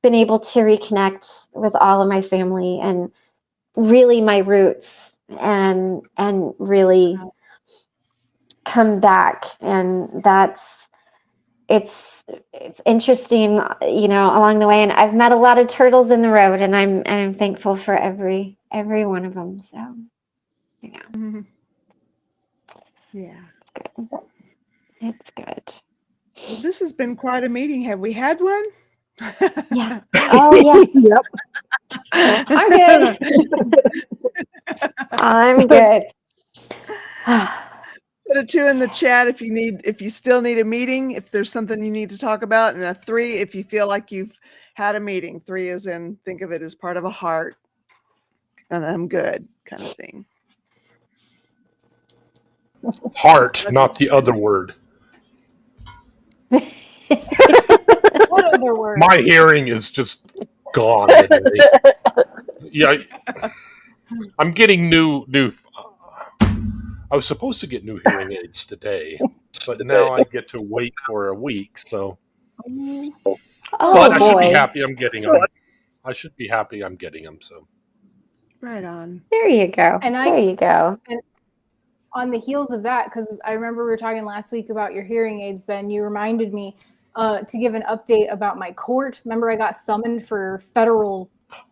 been able to reconnect with all of my family and really my roots and really come back. And it's interesting, along the way, and I've met a lot of turtles in the road, and I'm thankful for every one of them. So, Mhm. Yeah. it's good. Well, this has been quite a meeting. Have we had one? Yeah. Oh yeah. Yep. I'm good. I'm good. Put a 2 in the chat if you still need a meeting, if there's something you need to talk about, and a 3 if you feel like you've had a meeting. 3 is in, think of it as part of a heart, and I'm good kind of thing. Heart, not the other word. What other word? My hearing is just gone today. Yeah, I'm getting new. I was supposed to get new hearing aids today, but now I get to wait for a week. So, Oh but I should be boy. happy I'm getting them. I should be happy I'm getting them. So, Right on. There you go. And there you go. And on the heels of that, because I remember we were talking last week about your hearing aids, Ben, you reminded me to give an update about my court. Remember I got summoned for federal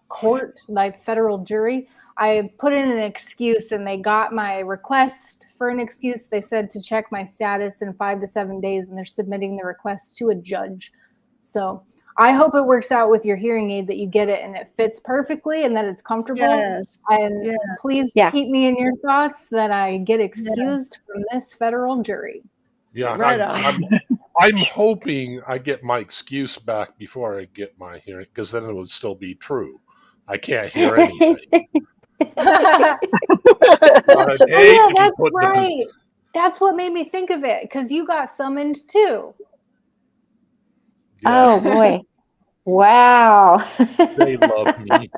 court, like federal jury. I put in an excuse and they got my request for an excuse. They said to check my status in 5 to 7 days, and they're submitting the request to a judge. So I hope it works out with your hearing aid, that you get it and it fits perfectly and that it's comfortable. Yes. And please keep me in your thoughts that I get excused from this federal jury. yeah, Right on. I'm hoping I get my excuse back before I get my hearing, because then it would still be true. I can't hear anything. Yeah, that's right. That's what made me think of it, because you got summoned too. Yeah. Oh boy. Wow. They love me.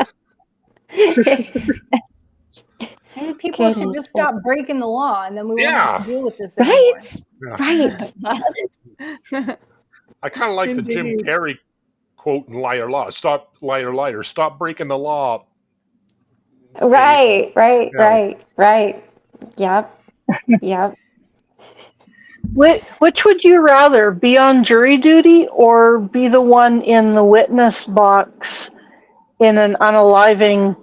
Maybe people should just stop breaking the law, and then we won't have to deal with this anymore. Right. I kind of like the Jim Carrey quote in Liar Law. Stop, liar, liar. Stop breaking the law. Right. Yep. Which would you rather, be on jury duty or be the one in the witness box in an unaliving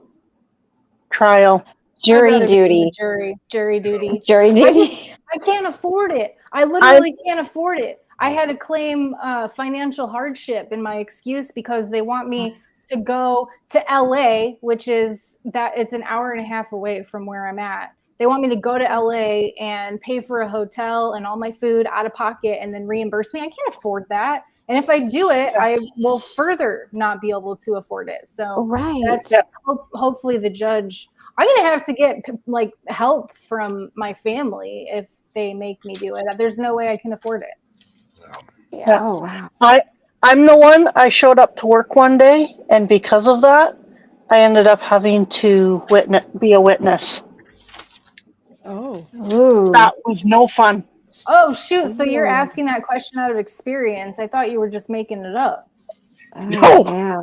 trial? Jury duty. Jury duty. Jury duty. I can't afford it. I literally can't afford it. I had to claim financial hardship in my excuse because they want me to go to LA, which is it's an hour and a half away from where I'm at. They want me to go to LA and pay for a hotel and all my food out of pocket and then reimburse me. I can't afford that. And if I do it, I will further not be able to afford it. So that's hopefully the judge. I'm going to have to get like help from my family if they make me do it. There's no way I can afford it. Yeah. Oh wow. I'm the one. I showed up to work one day, and because of that, I ended up having to be a witness. Oh. Ooh. That was no fun. Oh shoot! So you're Ooh. asking that question out of experience? I thought you were just making it up. Oh No. yeah.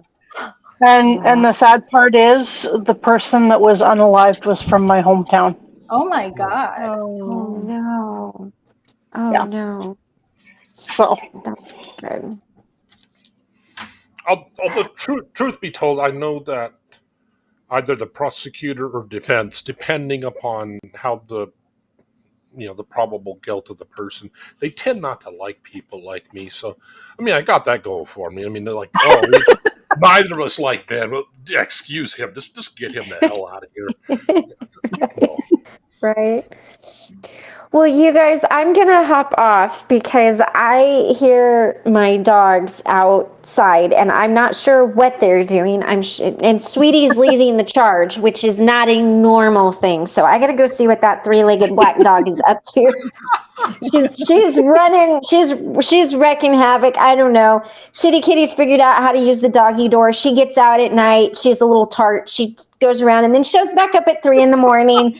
And the sad part is, the person that was unalived was from my hometown. Oh my god! Oh Oh. no. Oh Yeah. no. So That's good. Although truth be told, I know that either the prosecutor or defense, depending upon how the probable guilt of the person, they tend not to like people like me. So, I mean, I got that going for me. I mean, they're like, oh, neither of us like Ben. Well, excuse him. Just get him the hell out of here. No. Right. Well, you guys, I'm gonna hop off because I hear my dogs outside, and I'm not sure what they're doing. And Sweetie's leading the charge, which is not a normal thing. So I gotta go see what that three-legged black dog is up to. She's running. She's wrecking havoc. I don't know. Shitty Kitty's figured out how to use the doggy door. She gets out at night. She's a little tart. She goes around and then shows back up at 3 a.m.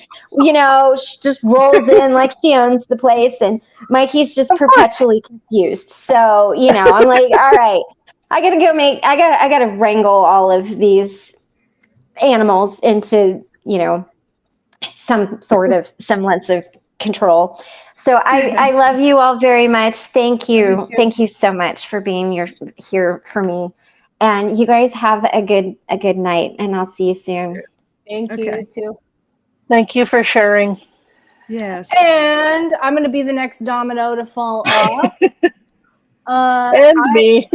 She just rolls in like she owns the place. And Mikey's just perpetually confused. So I'm like, all right, I gotta wrangle all of these animals into some sort of semblance of control. So I love you all very much. Thank you. Thank you so much for being here for me. And you guys have a good night, and I'll see you soon. Thank Okay. you too. thank you for sharing. Yes. And I'm gonna be the next domino to fall off. And me.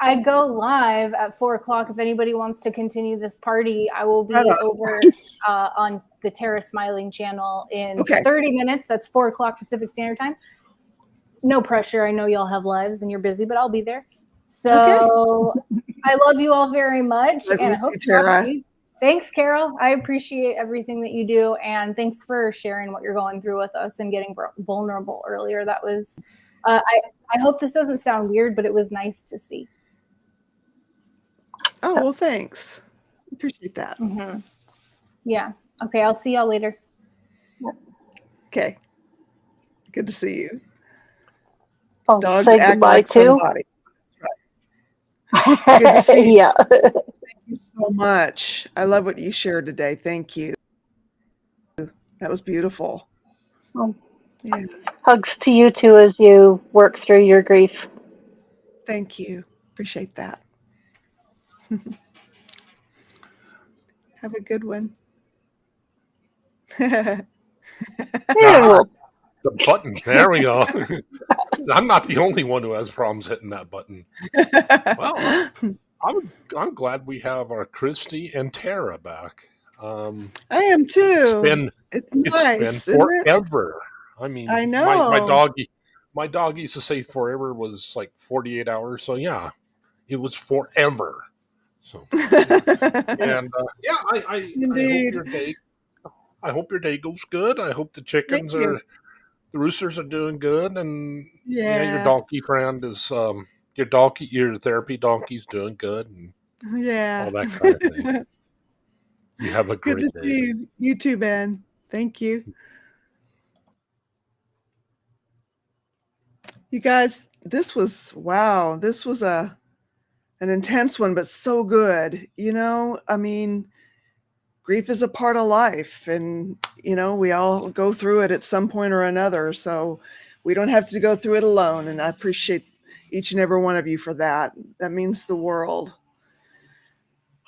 I go live at 4:00. If anybody wants to continue this party, I will be over on the Tara Smiling channel in 30 minutes. That's 4:00 Pacific Standard Time. No pressure. I know y'all have lives and you're busy, but I'll be there. So I love you all very much. Love and you I hope too, Tara. Thanks, Carol. I appreciate everything that you do. And thanks for sharing what you're going through with us and getting vulnerable earlier. That was, I hope this doesn't sound weird, but it was nice to see. Oh, well, thanks. Appreciate that. Mm-hmm. Yeah. Okay. I'll see y'all later. Okay. Good to see you. I'll Dogs say act goodbye like too. somebody. Right. Good to see you. Yeah. Thank you so much. I love what you shared today. Thank you. That was beautiful. Yeah. Hugs to you too as you work through your grief. Thank you. Appreciate that. Have a good one. Yeah. The button. There we go. I'm not the only one who has problems hitting that button. Well, I'm glad we have our Christy and Tara back. I am too. It's nice. been forever. I mean, I know. my dog used to say forever was like 48 hours. So yeah, it was forever. So and Indeed. I hope your day goes good. I hope the chickens the roosters are doing good, and your donkey friend is your therapy donkey's doing good, and all that kind of thing. You have a great day. Good to see you. You too, Ben. Thank you. You guys, this was an intense one, but so good. I mean, grief is a part of life, and we all go through it at some point or another, so we don't have to go through it alone. And I appreciate each and every one of you for that. That means the world.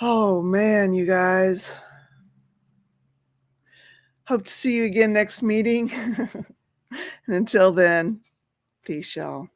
Oh man, you guys. Hope to see you again next meeting. And until then, peace, y'all.